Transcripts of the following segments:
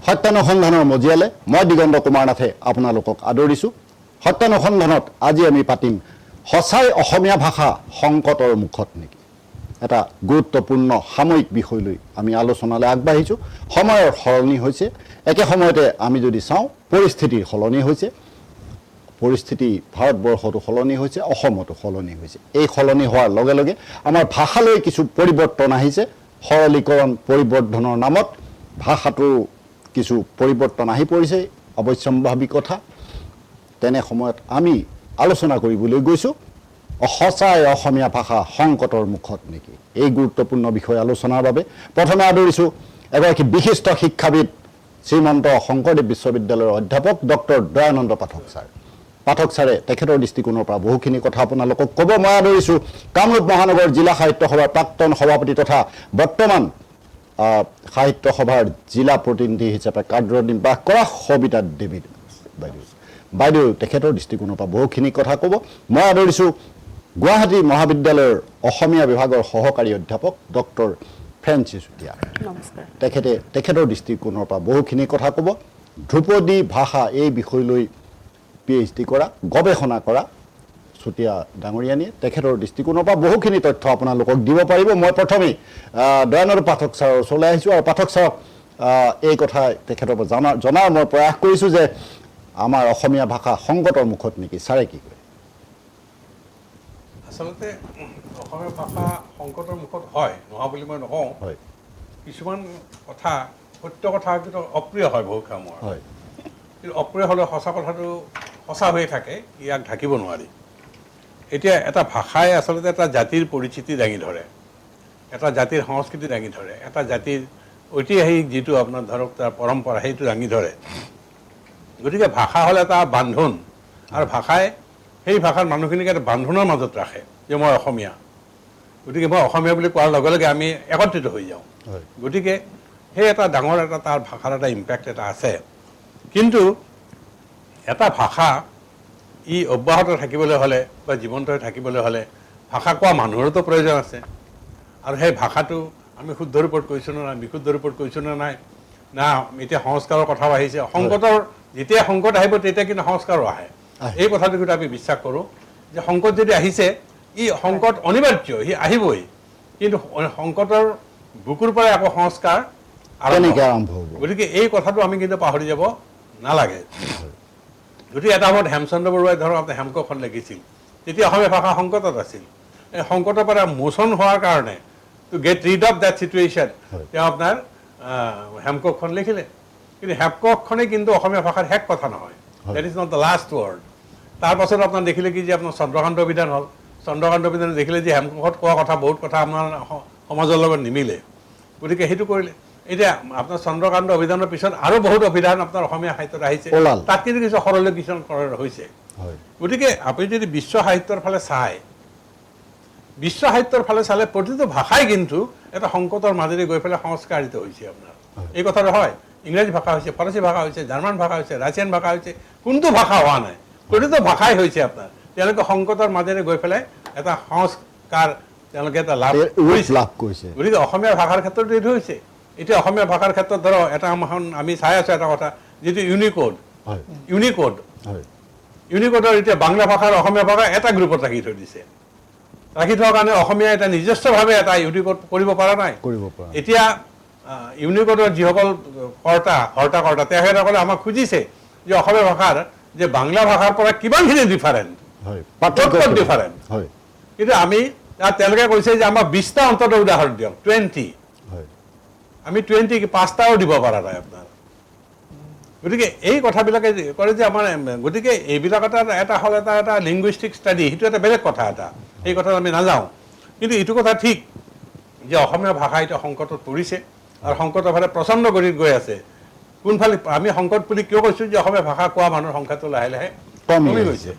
সত্যানুসন্ধানৰ মজিয়ালে মই দিগন্ত কুমাৰ নাথে আপোনালোকক আদৰিছোঁ। সত্যানুসন্ধানত আজি আমি পাতিম সঁচাই অসমীয়া ভাষা সংকটৰ মুখত নেকি। এটা গুৰুত্বপূৰ্ণ সাময়িক বিষয় লৈ আমি আলোচনালৈ আগবাঢ়িছোঁ। সময়ৰ সলনি হৈছে, একে সময়তে আমি যদি চাওঁ পৰিস্থিতিৰ সলনি হৈছে। পৰিস্থিতি ভাৰতবৰ্ষতো সলনি হৈছে, অসমতো সলনি হৈছে। এই সলনি হোৱাৰ লগে লগে আমাৰ ভাষালৈ কিছু পৰিৱৰ্তন আহিছে। সৰলীকৰণ পৰিৱৰ্ধনৰ নামত ভাষাটোৰ কিছু পৰিৱৰ্তন আহি পৰিছে, অৱশ্যম্ভাৱী কথা। তেনে সময়ত আমি আলোচনা কৰিবলৈ গৈছোঁ সঁচাই অসমীয়া ভাষা সংকটৰ মুখত নেকি। এই গুৰুত্বপূৰ্ণ বিষয় আলোচনাৰ বাবে প্ৰথমে আদৰিছোঁ এগৰাকী বিশিষ্ট শিক্ষাবিদ, শ্ৰীমন্ত শংকৰদেৱ বিশ্ববিদ্যালয়ৰ অধ্যাপক ডক্টৰ দয়ানন্দ পাঠক ছাৰ। পাঠক ছাৰে তেখেতৰ দৃষ্টিকোণৰ পৰা বহুখিনি কথা আপোনালোকক ক'ব। মই আদৰিছোঁ কামৰূপ মহানগৰ জিলা সাহিত্য সভাৰ প্ৰাক্তন সভাপতি তথা বৰ্তমান সাহিত্য সভাৰ জিলা প্ৰতিনিধি হিচাপে কাৰ্যনিৰ্বাহ কৰা সবিতা দেৱী বাইদেউ তেখেতৰ দৃষ্টিকোণৰ পৰা বহুখিনি কথা ক'ব। মই আদৰিছোঁ গুৱাহাটী মহাবিদ্যালয়ৰ অসমীয়া বিভাগৰ সহকাৰী অধ্যাপক ডক্টৰ ফ্ৰেন্সি চুতীয়া। তেখেতৰ দৃষ্টিকোণৰ পৰা বহুখিনি কথা ক'ব। ধ্ৰুপদী ভাষা এই বিষয় লৈ PhD কৰা, গৱেষণা কৰা চুতীয়া ডাঙৰীয়ানীয়ে তেখেতৰ দৃষ্টিকোণৰ পৰা বহুখিনি তথ্য আপোনালোকক দিব পাৰিব। মই প্ৰথমেই দয়ানন্দ পাঠক ছাৰৰ ওচৰলৈ আহিছোঁ আৰু পাঠক ছাৰক এই কথা তেখেতৰ পৰা জনাৰ মই প্ৰয়াস কৰিছোঁ যে আমাৰ অসমীয়া ভাষা সংকটৰ মুখত নেকি। ছাৰে কি কয়? আচলতে অসমীয়া ভাষা সংকটৰ মুখত হয়, নোহোৱা বুলি মই নকওঁ। হয়, কিছুমান কথা সত্য কথা কিন্তু অপ্ৰিয় হয় বহু কামৰ। হয়, কিন্তু অপ্ৰিয় হ'লেও সঁচা কথাটো সঁচা হৈয়ে থাকে, ইয়াক ঢাকিব নোৱাৰি। এতিয়া এটা ভাষাই আচলতে এটা জাতিৰ পৰিচিতি দাঙি ধৰে, এটা জাতিৰ সংস্কৃতি দাঙি ধৰে, এটা জাতিৰ ঐতিহাসিক যিটো আপোনাৰ ধৰক তাৰ পৰম্পৰা সেইটো দাঙি ধৰে। গতিকে ভাষা হ'ল এটা বান্ধোন, আৰু ভাষাই সেই ভাষাৰ মানুহখিনিক এটা বান্ধোনৰ মাজত ৰাখে যে মই অসমীয়া। গতিকে মই অসমীয়া বুলি কোৱাৰ লগে লগে আমি একত্ৰিত হৈ যাওঁ। গতিকে সেই এটা ডাঙৰ এটা তাৰ ভাষাৰ এটা ইম্পেক্ট এটা আছে। কিন্তু এটা ভাষা ই অব্যাহত থাকিবলৈ হ'লে বা জীৱন্ত হৈ থাকিবলৈ হ'লে ভাষা কোৱা মানুহৰতো প্ৰয়োজন আছে। আৰু সেই ভাষাটো আমি শুদ্ধ ৰূপত কৈছোঁ নে নাই, বিশুদ্ধ ৰূপত কৈছোঁ নে নাই, না এতিয়া সংস্কাৰৰ কথাও আহিছে। সংকটৰ যেতিয়া সংকট আহিব তেতিয়া কিন্তু সংস্কাৰো আহে। এই কথাটো কিন্তু আমি বিশ্বাস কৰোঁ যে সংকট যদি আহিছে, ই সংকট অনিবাৰ্য, সি আহিবই। কিন্তু সংকটৰ বুকুৰ পৰাই আকৌ সংস্কাৰ আৰম্ভ হ'ব। গতিকে এই কথাটো আমি কিন্তু পাহৰি যাব নালাগে। গতিকে এটা সময়ত হেমচন্দ্ৰ বৰুৱাই ধৰক আপোনাৰ হেমকখন লিখিছিল, তেতিয়া অসমীয়া ভাষা সংকটত আছিল। এই সংকটৰ পৰা মোচন হোৱাৰ কাৰণে to get rid of that situation তেওঁ আপোনাৰ হেমকখন লিখিলে। কিন্তু হেমকখনেই কিন্তু অসমীয়া ভাষাৰ শেষ কথা নহয়, that is not the last word. তাৰপাছত আপোনাৰ দেখিলে কি যে আপোনাৰ চন্দ্ৰকান্ত অভিধান হ'ল। চন্দ্ৰকান্ত অভিধান দেখিলে যে হেমকোষত কোৱা কথা বহুত কথা আপোনাৰ সমাজৰ লগত নিমিলে, গতিকে সেইটো কৰিলে। এতিয়া আপোনাৰ চন্দ্ৰকান্ত অভিধানৰ পিছত আৰু বহুত অভিধান আপোনাৰ অসমীয়া সাহিত্যত আহিছে, তাত কিন্তু কিছু সৰলীকৰণ হৈছে। গতিকে আপুনি যদি বিশ্ব সাহিত্যৰ ফালে চায়, বিশ্ব সাহিত্যৰ ফালে চালে প্ৰতিটো ভাষাই কিন্তু এটা সংকটৰ মাজেৰে গৈ পেলাই সংস্কাৰিত হৈছে আপোনাৰ। এই কথাটো হয়, ইংৰাজী ভাষা হৈছে, ফৰাচী ভাষা হৈছে, জাৰ্মান ভাষা হৈছে, ৰাছিয়ান ভাষা হৈছে, কোনটো ভাষা হোৱা নাই, প্ৰতিটো ভাষাই হৈছে আপোনাৰ। তেওঁলোকে সংকটৰ মাজেৰে গৈ পেলাই এটা সংস্কাৰ তেওঁলোকে এটা লাভ কৰিছে। গতিকে অসমীয়া ভাষাৰ ক্ষেত্ৰত এইটো হৈছে। এতিয়া অসমীয়া ভাষাৰ ক্ষেত্ৰত ধৰক এটা আমি চাই আছোঁ এটা কথা, যিটো ইউনিকোডৰ এতিয়া বাংলা ভাষাৰ অসমীয়া ভাষা এটা গ্ৰুপত ৰাখি থৈ দিছে। ৰাখি থোৱাৰ কাৰণে অসমীয়া এটা নিজস্বভাৱে এটা ইউনিকোড কৰিব পৰা নাই। এতিয়া ইউনিকোডৰ যিসকল কৰ্তা তেখেতসকলে আমাক খুজিছে যে অসমীয়া ভাষাৰ যে বাংলা ভাষাৰ পৰা কিমানখিনি ডিফাৰেণ্ট, ডিফাৰেণ্ট। কিন্তু আমি তেওঁলোকে কৈছে যে আমাক 20টা অন্তত উদাহৰণ দিয়ক, 20। আমি 5টাও দিব পৰা নাই আপোনাৰ। গতিকে এই কথাবিলাকে কৰে যে আমাৰ, গতিকে এইবিলাক এটা হ'ল এটা লিংগুইষ্টিক ষ্টাডি, সেইটো এটা বেলেগ কথা এটা, সেই কথাত আমি নাযাওঁ। কিন্তু এইটো কথা ঠিক যে অসমীয়া ভাষা এতিয়া সংকটত পৰিছে আৰু সংকটৰ ফালে প্ৰচণ্ড গতিত গৈ আছে। কোনফালে আমি সংকট বুলি কিয় কৈছোঁ যে অসমীয়া ভাষা কোৱা মানুহৰ সংখ্যাটো লাহে লাহে কমি গৈছে,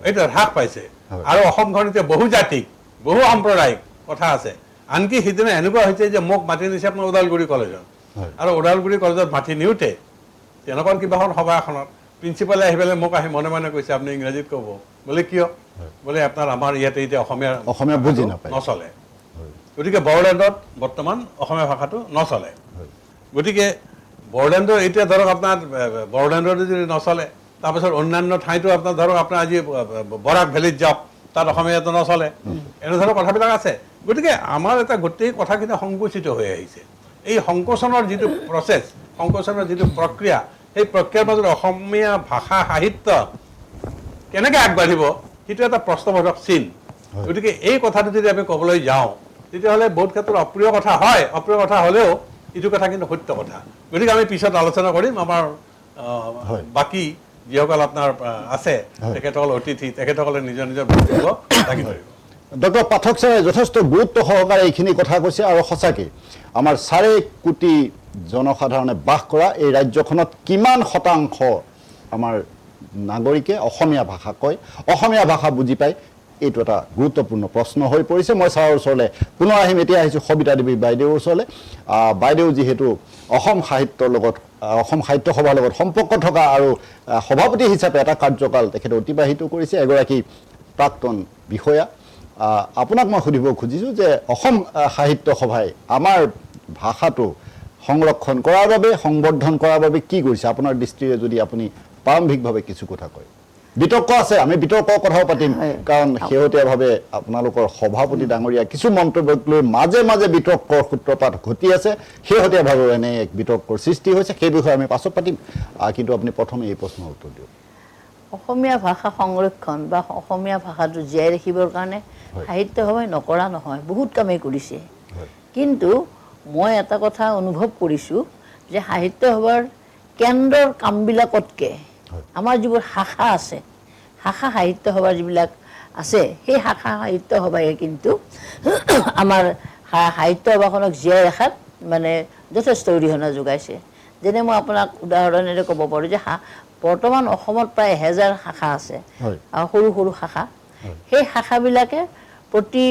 এইটো হ্ৰাস পাইছে। আৰু অসমখন এতিয়া বহু জাতিক, বহু সাম্প্ৰদায়িক কথা আছে। আনকি সিদিনা এনেকুৱা হৈছে যে মোক মাতি নিছে আপোনাৰ ওদালগুৰি কলেজত, আৰু ওদালগুৰি কলেজত মাতি নিওঁতে তেনেকুৱা কিবা এখন সভা এখনত প্ৰিন্সিপালে আহি পেলাই মোক আহি মনে মনে কৈছে আপুনি ইংৰাজীত ক'ব। বোলে কিয়? বোলে আমাৰ ইয়াতে এতিয়া অসমীয়া বুজি নচলে। গতিকে বড়োলেণ্ডত বৰ্তমান অসমীয়া ভাষাটো নচলে। গতিকে বড়োলেণ্ডৰ এতিয়া ধৰক আপোনাৰ বড়োলেণ্ডৰ যদি নচলে তাৰপিছত অন্যান্য ঠাইতো আপোনাৰ ধৰক আপোনাৰ আজি বৰাক ভেলীত যাওক তাত অসমীয়াটো নচলে এনে ধৰণৰ কথাবিলাক আছে গতিকে আমাৰ এটা গোটেই কথাখিনি সংকুচিত হৈ আহিছে এই সংকোচনৰ যিটো প্ৰচেছ সংকোচনৰ যিটো প্ৰক্ৰিয়া সেই প্ৰক্ৰিয়াৰ মাজত অসমীয়া ভাষা সাহিত্য কেনেকৈ আগবাঢ়িব সেইটো এটা প্ৰশ্নবোধক চিন গতিকে এই কথাটো যদি আমি ক'বলৈ যাওঁ তেতিয়াহ'লে বহুত ক্ষেত্ৰত অপ্ৰিয় কথা হয় অপ্ৰিয় কথা হ'লেও এইটো কথা কিন্তু সত্য কথা গতিকে আমি পিছত আলোচনা কৰিম আমাৰ বাকী যিসকল আপোনাৰ আছে তেখেতসকল অতিথি তেখেতসকলে নিজৰ নিজৰ বক্তব্য দাঙি ধৰিব ডক্টৰ পাঠক ছাৰে যথেষ্ট গুৰুত্ব সহকাৰে এইখিনি কথা কৈছে আৰু সঁচাকৈ আমাৰ 4 কোটি জনসাধাৰণে বাস কৰা এই ৰাজ্যখনত কিমান শতাংশ আমাৰ নাগৰিকে অসমীয়া ভাষা কয় অসমীয়া ভাষা বুজি পায় এইটো এটা গুৰুত্বপূৰ্ণ প্ৰশ্ন হৈ পৰিছে মই ছাৰৰ ওচৰলৈ পুনৰ আহিম এতিয়া আহিছোঁ সবিতা দেৱী বাইদেউৰ ওচৰলৈ বাইদেউ যিহেতু অসম সাহিত্যৰ লগত অসম সাহিত্য সভাৰ লগত সম্পৰ্ক থকা আৰু সভাপতি হিচাপে এটা কাৰ্যকাল তেখেতে অতিবাহিত কৰিছে এগৰাকী প্ৰাক্তন বিষয়া আপোনাক মই সুধিব খুজিছোঁ যে অসম সাহিত্য সভাই আমাৰ ভাষাটো সংৰক্ষণ কৰাৰ বাবে সংবৰ্ধন কৰাৰ বাবে কি কৰিছে আপোনাৰ দৃষ্টিৰে যদি আপুনি প্ৰাৰম্ভিকভাৱে কিছু কথা কয় বিতৰ্ক আছে আমি বিতৰ্কৰ কথাও পাতিম কাৰণ শেহতীয়াভাৱে আপোনালোকৰ সভাপতি ডাঙৰীয়া কিছু মন্তব্যক লৈ মাজে মাজে বিতৰ্কৰ সূত্ৰপাত ঘটি আছে শেহতীয়াভাৱে এনে এক বিতৰ্কৰ সৃষ্টি হৈছে সেই বিষয়ে আমি পাছত পাতিম কিন্তু আপুনি প্ৰথমে এই প্ৰশ্নৰ উত্তৰ দিয়ক অসমীয়া ভাষা সংৰক্ষণ বা অসমীয়া ভাষাটো জীয়াই ৰাখিবৰ কাৰণে সাহিত্য সভাই নকৰা নহয় বহুত কামেই কৰিছে কিন্তু মই এটা কথা অনুভৱ কৰিছোঁ যে সাহিত্য সভাৰ কেন্দ্ৰৰ কামবিলাকতকৈ আমাৰ যিবোৰ শাখা আছে শাখা সাহিত্য সভাৰ যিবিলাক আছে সেই শাখা সাহিত্য সভাই কিন্তু আমাৰ সাহিত্য সভাখনক জীয়াই ৰখাত মানে যথেষ্ট অৰিহণা যোগাইছে যেনে মই আপোনাক উদাহৰণেৰে ক'ব পাৰোঁ যে বৰ্তমান অসমত প্ৰায় 1000 শাখা আছে আৰু সৰু সৰু শাখা সেই শাখাবিলাকে প্ৰতি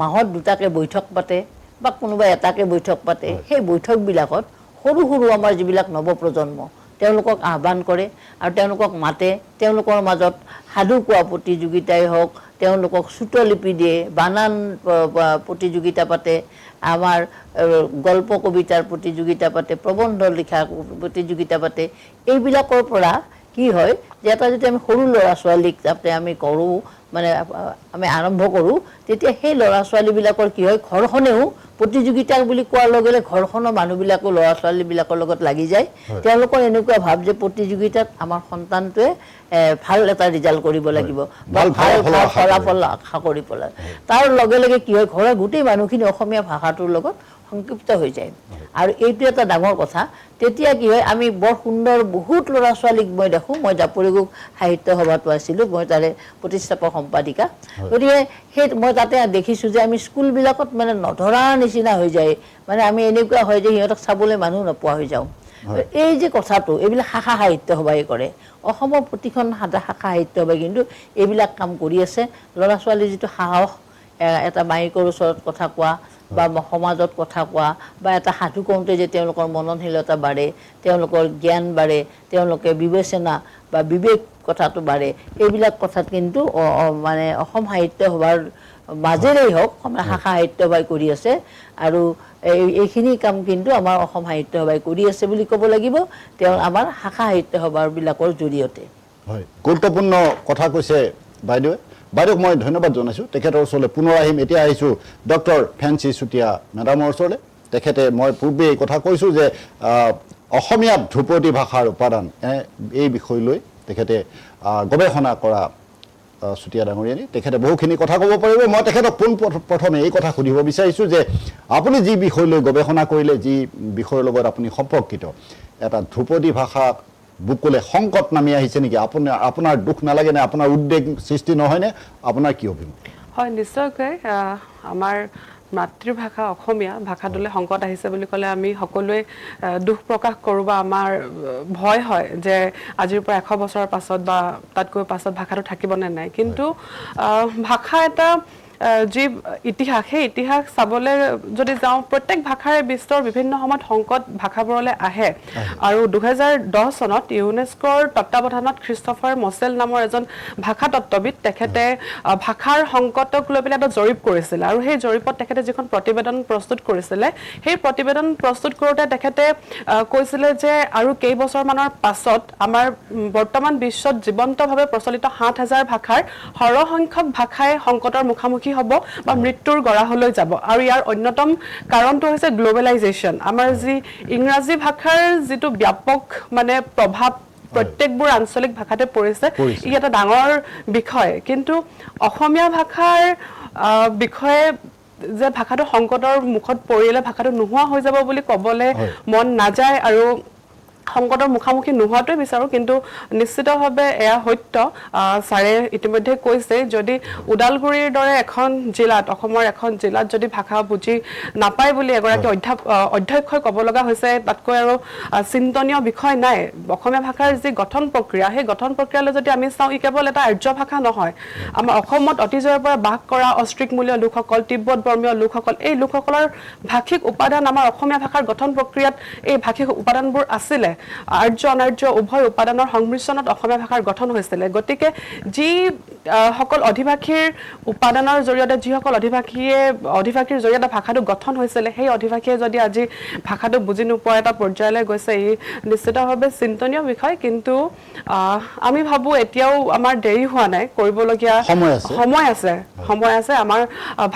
মাহত 2টাকে বৈঠক পাতে বা কোনোবা এটাকে বৈঠক পাতে সেই বৈঠকবিলাকত সৰু সৰু আমাৰ যিবিলাক নৱপ্ৰজন্ম তেওঁলোকক আহ্বান কৰে আৰু তেওঁলোকক মাতে তেওঁলোকৰ মাজত সাধু কোৱা প্ৰতিযোগিতাই হওক তেওঁলোকক চুটলিপি দিয়ে বানান প্ৰতিযোগিতা পাতে আমাৰ গল্প কবিতাৰ প্ৰতিযোগিতা পাতে প্ৰবন্ধ লিখা প্ৰতিযোগিতা পাতে এইবিলাকৰ পৰা কি হয় যে এটা যদি আমি সৰু ল'ৰা ছোৱালীক যাতে আমি কৰোঁ মানে আমি আৰম্ভ কৰোঁ তেতিয়া সেই ল'ৰা ছোৱালীবিলাকৰ কি হয় ঘৰখনেও প্ৰতিযোগিতা বুলি কোৱাৰ লগে লগে ঘৰখনৰ মানুহবিলাকো ল'ৰা ছোৱালীবিলাকৰ লগত লাগি যায় তেওঁলোকৰ এনেকুৱা ভাৱ যে প্ৰতিযোগিতাত আমাৰ সন্তানটোৱে ভাল এটা ৰিজাল্ট কৰিব লাগিব বা ভাল ফলাফল আশা কৰি পেলাই তাৰ লগে লগে কি হয় ঘৰৰ গোটেই মানুহখিনি অসমীয়া ভাষাটোৰ লগত সংক্ষিপ্ত হৈ যায় আৰু এইটো এটা ডাঙৰ কথা তেতিয়া কি হয় আমি বৰ সুন্দৰ বহুত ল'ৰা ছোৱালীক মই দেখোঁ মই জাপৰিগোগ সাহিত্য সভাটো আছিলোঁ মই তাৰে প্ৰতিষ্ঠাপক সম্পাদিকা গতিকে সেই মই তাতে দেখিছোঁ যে আমি স্কুলবিলাকত মানে নধৰাৰ নিচিনা হৈ যায় মানে আমি এনেকুৱা হয় যে সিহঁতক চাবলৈ মানুহ নোপোৱা হৈ যাওঁ এই যে কথাটো এইবিলাক শাখা সাহিত্য সভাই কৰে অসমৰ প্ৰতিখন শাখা সাহিত্য সভাই কিন্তু এইবিলাক কাম কৰি আছে ল'ৰা ছোৱালীৰ যিটো সাহস এটা মাইকৰ ওচৰত কথা কোৱা বা সমাজত কথা কোৱা বা এটা সাধু কওঁতে যে তেওঁলোকৰ মননশীলতা বাঢ়ে তেওঁলোকৰ জ্ঞান বাঢ়ে তেওঁলোকে বিবেচনা বা বিবেক কথাটো বাঢ়ে এইবিলাক কথাত কিন্তু মানে অসম সাহিত্য সভাৰ মাজেৰেই হওক শাখা সাহিত্য সভাই কৰি আছে আৰু এইখিনি কাম কিন্তু আমাৰ অসম সাহিত্য সভাই কৰি আছে বুলি ক'ব লাগিব তেওঁ আমাৰ শাখা সাহিত্য সভাবিলাকৰ জৰিয়তে হয় গুৰুত্বপূৰ্ণ কথা কৈছে বাইদেৱে বাইদেউক মই ধন্যবাদ জনাইছোঁ তেখেতৰ ওচৰলৈ পুনৰ আহিম এতিয়া আহিছোঁ ডক্টৰ ফেঞ্চি চুতীয়া মেডামৰ ওচৰলৈ তেখেতে মই পূৰ্বে এই কথা কৈছোঁ যে অসমীয়াত ধ্ৰুপদী ভাষাৰ উপাদান এই বিষয় লৈ তেখেতে গৱেষণা কৰা চুতীয়া ডাঙৰীয়ানী তেখেতে বহুখিনি কথা ক'ব পাৰিব মই তেখেতক পোনপ্ৰথমে এই কথা সুধিব বিচাৰিছোঁ যে আপুনি যি বিষয় লৈ গৱেষণা কৰিলে যি বিষয়ৰ লগত আপুনি সম্পৰ্কিত এটা ধ্ৰুপদী ভাষা বুকুলে সংকট নামি আহিছে নেকি আপোনাৰ দুখ নালাগে নে আপোনাৰ উদ্বেগ সৃষ্টি নহয়নে আপোনাৰ কি অভিমত হয় নিশ্চয়কৈ আমাৰ মাতৃভাষা অসমীয়া ভাষাটোলৈ সংকট আহিছে বুলি ক'লে আমি সকলোৱে দুখ প্ৰকাশ কৰোঁ বা আমাৰ ভয় হয় যে আজিৰ পৰা 100 বছৰৰ পাছত বা তাতকৈ পাছত ভাষাটো থাকিব নে নাই কিন্তু ভাষা এটা যি ইতিহাস সেই ইতিহাস চাবলৈ যদি যাওঁ প্ৰত্যেক ভাষাৰে বিশ্বৰ বিভিন্ন সময়ত সংকট ভাষাবোৰলৈ আহে আৰু 2010 চনত ইউনেস্কোৰ তত্বাৱধানত ক্ৰিষ্টফাৰ মছেল নামৰ এজন ভাষা তত্ত্ববিদ তেখেতে ভাষাৰ সংকটক লৈ পেলাই এটা জৰীপ কৰিছিল আৰু সেই জৰীপত তেখেতে যিখন প্ৰতিবেদন প্ৰস্তুত কৰিছিলে সেই প্ৰতিবেদন প্ৰস্তুত কৰোঁতে তেখেতে কৈছিলে যে আৰু কেইবছৰমানৰ পাছত আমাৰ বৰ্তমান বিশ্বত জীৱন্তভাৱে প্ৰচলিত 7,000 ভাষাৰ সৰহসংখ্যক ভাষাই সংকটৰ মুখামুখি হ'ব বা মৃত্যুৰ গৰাহলৈ যাব আৰু ইয়াৰ অন্যতম কাৰণটো হৈছে গ্লোবেলাইজেশ্যন আমাৰ যি ইংৰাজী ভাষাৰ যিটো ব্যাপক মানে প্ৰভাৱ প্ৰত্যেকবোৰ আঞ্চলিক ভাষাতে পৰিছে ই এটা ডাঙৰ বিষয় কিন্তু অসমীয়া ভাষাৰ বিষয়ে যে ভাষাটো সংকটৰ মুখত পৰিলে ভাষাটো নোহোৱা হৈ যাব বুলি ক'বলৈ মন নাযায় আৰু সংকটৰ মুখামুখি নোহোৱাটোৱে বিচাৰোঁ কিন্তু নিশ্চিতভাৱে এয়া সত্য ছাৰে ইতিমধ্যে কৈছে যদি ওদালগুৰিৰ দৰে এখন জিলাত অসমৰ এখন জিলাত যদি ভাষা বুজি নাপায় বুলি এগৰাকী অধ্যক্ষই ক'ব লগা হৈছে তাতকৈ আৰু চিন্তনীয় বিষয় নাই অসমীয়া ভাষাৰ যি গঠন প্ৰক্ৰিয়া সেই গঠন প্ৰক্ৰিয়ালৈ যদি আমি চাওঁ ই কেৱল এটা আৰ্য ভাষা নহয় আমাৰ অসমত অতীজৰে পৰা বাস কৰা অষ্ট্ৰিকমূলীয় লোকসকল তিব্বত বৰ্মীয় লোকসকল এই লোকসকলৰ ভাষিক উপাদান আমাৰ অসমীয়া ভাষাৰ গঠন প্ৰক্ৰিয়াত এই ভাষিক উপাদানবোৰ আছিলে আৰ্য অনাৰ্য উভয় উপাদানৰ সংমিশ্ৰণত অসমীয়া ভাষাৰ গঠন হৈছিলে গতিকে যি সকল অধিভাষীৰ উপাদানৰ জৰিয়তে যিসকল অধিভাষীৰ জৰিয়তে ভাষাটো গঠন হৈছিলে সেই অধিভাষীয়ে যদি আজি ভাষাটো বুজি নোপোৱা এটা পৰ্যায়লৈ গৈছে ই নিশ্চিতভাৱে চিন্তনীয় বিষয় কিন্তু আমি ভাবোঁ এতিয়াও আমাৰ দেৰি হোৱা নাই কৰিবলগীয়া সময় আছে আমাৰ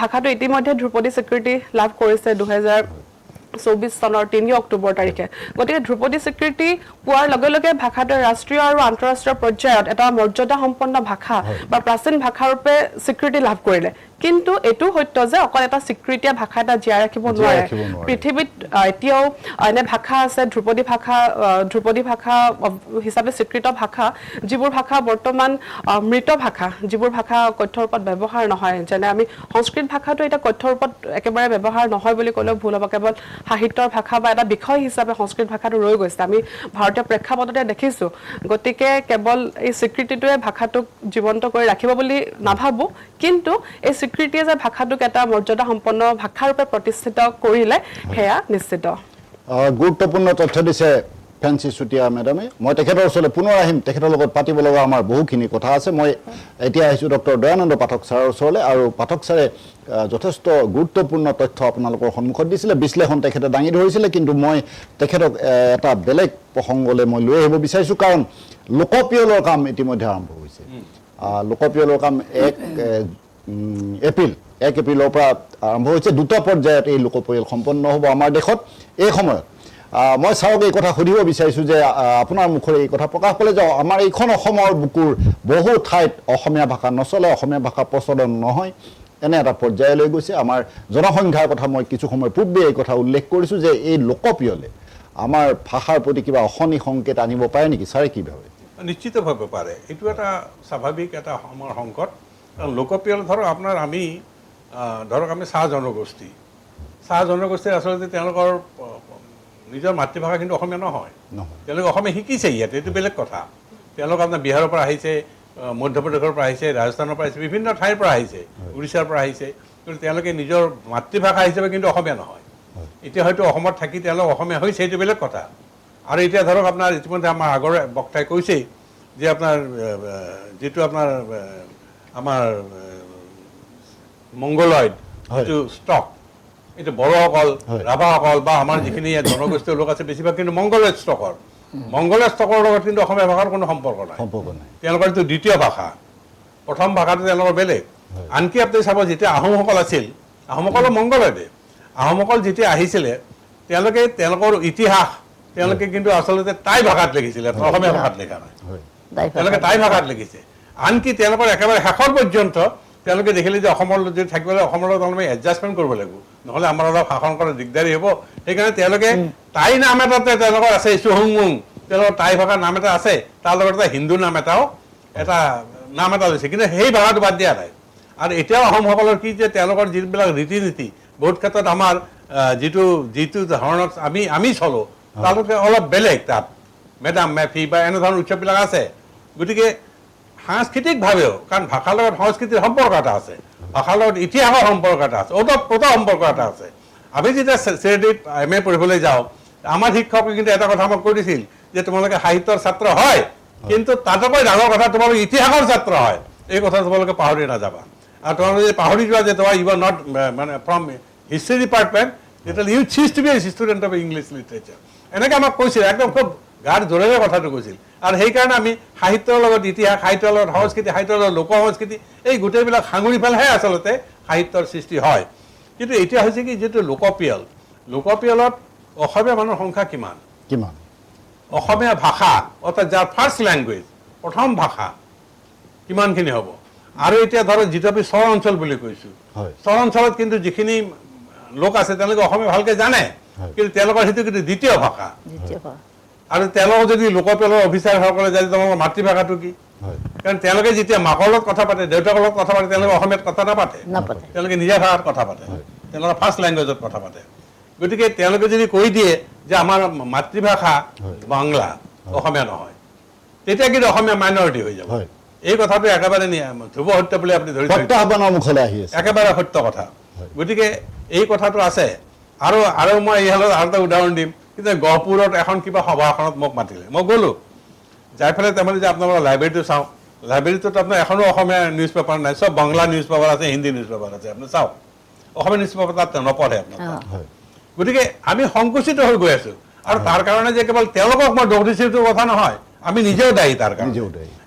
ভাষাটো ইতিমধ্যে ধ্ৰুপদী স্বীকৃতি লাভ কৰিছে 2024 চনৰ 3 অক্টোবৰ তাৰিখে গতিকে ধ্ৰুপদী স্বীকৃতি পোৱাৰ লগে লগে ভাষাটোৱে ৰাষ্ট্ৰীয় আৰু আন্তঃৰাষ্ট্ৰীয় পৰ্যায়ত এটা মৰ্যাদা সম্পন্ন ভাষা বা প্ৰাচীন ভাষাৰূপে স্বীকৃতি লাভ কৰিলে কিন্তু এইটো সত্য যে অকল এটা স্বীকৃতিয়ে ভাষা এটা জীয়াই ৰাখিব নোৱাৰে পৃথিৱীত এতিয়াও এনে ভাষা আছে ধ্ৰুপদী ভাষা হিচাপে স্বীকৃত ভাষা যিবোৰ ভাষা বৰ্তমান মৃত ভাষা যিবোৰ ভাষা কথ্য ৰূপত ব্যৱহাৰ নহয় যেনে আমি সংস্কৃত ভাষাটো এটা কথ্য ৰূপত একেবাৰে ব্যৱহাৰ নহয় বুলি ক'লেও ভুল হ'ব কেৱল সাহিত্যৰ ভাষা বা এটা বিষয় হিচাপে সংস্কৃত ভাষাটো ৰৈ গৈছে আমি ভাৰতীয় প্ৰেক্ষাপটতে দেখিছোঁ গতিকে কেৱল এই স্বীকৃতিটোৱে ভাষাটোক জীৱন্ত কৰি ৰাখিব বুলি নাভাবোঁ কিন্তু এই স্বীকৃতিয়ে যে ভাষাটোক এটা মৰ্যাদা সম্পন্ন ভাষাৰূপে প্ৰতিষ্ঠিত কৰিলে সেয়া নিশ্চিত গুৰুত্বপূৰ্ণ তথ্য দিছে ফেঞ্চি চুতীয়া মেডামে মই তেখেতৰ ওচৰলৈ পুনৰ আহিম তেখেতৰ লগত পাতিব লগা আমাৰ বহুখিনি কথা আছে মই এতিয়া আহিছোঁ ডক্টৰ দয়ানন্দ পাঠক ছাৰৰ ওচৰলৈ আৰু পাঠক ছাৰে যথেষ্ট গুৰুত্বপূৰ্ণ তথ্য আপোনালোকৰ সন্মুখত দিছিলে বিশ্লেষণ তেখেতে দাঙি ধৰিছিলে কিন্তু মই তেখেতক এটা বেলেগ প্ৰসংগলৈ মই লৈ আহিব বিচাৰিছোঁ কাৰণ লোকপিয়লৰ কাম ইতিমধ্যে আৰম্ভ হৈছে লোকপিয়লৰ কাম 1 এপ্ৰিলৰ পৰা আৰম্ভ হৈছে দুটা পৰ্যায়ত এই লোকপিয়ল সম্পন্ন হ'ব আমাৰ দেশত এই সময়ত মই ছাৰক এই কথা সুধিব বিচাৰিছোঁ যে আপোনাৰ মুখৰে এই কথা প্ৰকাশ পালে যে আমাৰ এইখন অসমৰ বুকুৰ বহু ঠাইত অসমীয়া ভাষা নচলে অসমীয়া ভাষা প্ৰচলন নহয় এনে এটা পৰ্যায়লৈ গৈছে আমাৰ জনসংখ্যাৰ কথা মই কিছু সময় পূৰ্বে এই কথা উল্লেখ কৰিছোঁ যে এই লোকপিয়লে আমাৰ ভাষাৰ প্ৰতি কিবা অশনি সংকেত আনিব পাৰে নেকি ছাৰে কি ভাবে নিশ্চিতভাৱে পাৰে এইটো এটা স্বাভাৱিক এটা আমাৰ সংকট লোকপিয়ল ধৰক আপোনাৰ আমি চাহ জনগোষ্ঠীৰ আচলতে তেওঁলোকৰ নিজৰ মাতৃভাষা কিন্তু অসমীয়া নহয় তেওঁলোকে অসমীয়া শিকিছে ইয়াত এইটো বেলেগ কথা তেওঁলোক আপোনাৰ বিহাৰৰ পৰা আহিছে মধ্যপ্ৰদেশৰ পৰা আহিছে ৰাজস্থানৰ পৰা আহিছে বিভিন্ন ঠাইৰ পৰা আহিছে উৰিষ্যাৰ পৰা আহিছে কিন্তু তেওঁলোকে নিজৰ মাতৃভাষা হিচাপে কিন্তু অসমীয়া নহয় এতিয়া হয়তো অসমত থাকি তেওঁলোক অসমীয়া হৈছে এইটো বেলেগ কথা আৰু এতিয়া ধৰক আপোনাৰ ইতিমধ্যে আমাৰ আগৰ বক্তাই কৈছেই যে আপোনাৰ যিটো আপোনাৰ আমাৰ মংগলয়ড যিটো ষ্টক এইটো বড়োসকল ৰাভাসকল বা আমাৰ যিখিনি ইয়াত জনগোষ্ঠীয় লোক আছে বেছিভাগ কিন্তু মংগলয়ড ষ্টকৰ লগত কিন্তু অসমীয়া ভাষাৰ কোনো সম্পৰ্ক নাই তেওঁলোকৰ যিটো দ্বিতীয় ভাষা প্ৰথম ভাষাটো তেওঁলোকৰ বেলেগ আনকি আপুনি চাব যেতিয়া আহোমসকল আছিল আহোমসকলৰ মংগলয়ডে আহোমসকল যেতিয়া আহিছিলে তেওঁলোকে তেওঁলোকৰ ইতিহাস তেওঁলোকে কিন্তু আচলতে টাই ভাষাত লিখিছিলে অসমীয়া ভাষাত লিখা নাই তেওঁলোকে টাই ভাষাত লিখিছে আনকি তেওঁলোকৰ একেবাৰে শেষৰ পৰ্যন্ত তেওঁলোকে দেখিলে যে অসমৰ যদি থাকিবলৈ অসমৰ লগত অলপ এডজাষ্টমেণ্ট কৰিব লাগিব নহ'লে আমাৰ অলপ শাসন কৰাৰ দিগদাৰী হ'ব সেইকাৰণে তেওঁলোকে টাই নাম এটাতে তেওঁলোকৰ আছে চুহুংমুং তেওঁলোকৰ টাই ভাষাৰ নাম এটা আছে তাৰ লগত এটা হিন্দু নাম এটা নাম এটা লৈছে কিন্তু সেই ভাষাটো বাদ দিয়া নাই আৰু এতিয়াও অসমসকলৰ কি যে তেওঁলোকৰ যিবিলাক ৰীতি নীতি বহুত ক্ষেত্ৰত আমাৰ যিটো ধৰণত আমি চলোঁ তেওঁলোকে অলপ বেলেগ তাত মেডাম মেফি বা এনেধৰণৰ উৎসৱবিলাক আছে গতিকে সাংস্কৃতিকভাৱেও কাৰণ ভাষাৰ লগত সংস্কৃতিৰ সম্পৰ্ক এটা আছে ভাষাৰ লগত ইতিহাসৰ সম্পৰ্ক এটা আছে, ওতঃপ্ৰোত সম্পৰ্ক এটা আছে। আমি যেতিয়া চেৰেডিত MA পঢ়িবলৈ যাওঁ, আমাৰ শিক্ষকে কিন্তু এটা কথা আমাক কৈ দিছিল যে তোমালোকে সাহিত্যৰ ছাত্ৰ হয়, কিন্তু তাতকৈ ডাঙৰ কথা তোমালোকে ইতিহাসৰ ছাত্ৰ হয়, এই কথা তোমালোকে পাহৰি নাযাবা। আৰু তোমালোকে যদি পাহৰি যোৱা যে তোমাৰ ইউ আৰ নট মানে ফ্ৰম হিষ্ট্ৰী ডিপাৰ্টমেণ্ট, তেতিয়াহ'লে you cease to be a student of English literature, এনেকৈ আমাক কৈছিল, একদম খুব গাৰ জোৰেৰে কথাটো কৈছিল। আৰু সেইকাৰণে আমি সাহিত্যৰ লগত ইতিহাস, সাহিত্যৰ লগত সংস্কৃতি, সাহিত্যৰ লগত লোক সংস্কৃতি, এই গোটেইবিলাক সাঙুৰি পেলাইহে আচলতে সাহিত্যৰ সৃষ্টি হয়। কিন্তু এতিয়া হৈছে কি, যিটো লোকপিয়লত অসমীয়া মানুহৰ সংখ্যা কিমান? অসমীয়া ভাষা অৰ্থাৎ যাৰ ফাৰ্ষ্ট লেংগুৱেজ, প্ৰথম ভাষা, কিমানখিনি হ'ব? আৰু এতিয়া ধৰক যিটো আমি চৰ অঞ্চল বুলি কৈছোঁ, চৰ অঞ্চলত কিন্তু যিখিনি লোক আছে তেওঁলোকে অসমীয়া ভালকৈ জানে, কিন্তু তেওঁলোকৰ সেইটো কিন্তু দ্বিতীয় ভাষা। আৰু তেওঁলোকক যদি লোকপিয়লৰ অফিচাৰসকলে যদি তেওঁলোকৰ মাতৃভাষাটো কি? কাৰণ তেওঁলোকে যেতিয়া মাকৰ লগত কথা পাতে, দেউতাকৰ লগত কথা পাতে, তেওঁলোকে অসমীয়াত কথা নাপাতে, তেওঁলোকে নিজা ভাষাত কথা পাতে, তেওঁলোকৰ ফাৰ্ষ্ট লেংগুৱেজত কথা পাতে। গতিকে তেওঁলোকে যদি কৈ দিয়ে যে আমাৰ মাতৃভাষা বাংলা, অসমীয়া নহয়, তেতিয়া কিন্তু অসমীয়া মাইনৰিটি হৈ যাব। এই কথাটো একেবাৰে ধ্ৰুৱ সত্য বুলি আপুনি ধৰি একেবাৰে সত্য কথা। গতিকে এই কথাটো আছে। আৰু মই ইয়ালৈ আৰু এটা উদাহৰণ দিম। কিন্তু গহপুৰত এখন কিবা সভা এখনত মোক মাতিলে, মই গ'লোঁ। যাই পেলাই তাৰমানে যে আপোনালোকৰ লাইব্ৰেৰীটো চাওঁ, লাইব্ৰেৰীটোত আপোনাৰ এখনো অসমীয়া নিউজ পেপাৰ নাই, চব বাংলা নিউজ পেপাৰ আছে, হিন্দী নিউজ পেপাৰ আছে। আপুনি চাওক, অসমীয়া নিউজ পেপাৰ তাত নপঢ়ে আপোনাৰ। গতিকে আমি সংকুচিত হৈ গৈ আছোঁ। আৰু তাৰ কাৰণে যে কেৱল তেওঁলোকক মই দোষ দিছোঁ সেইটো কথা নহয়, আমি নিজেও দায়ী তাৰ কাৰণে।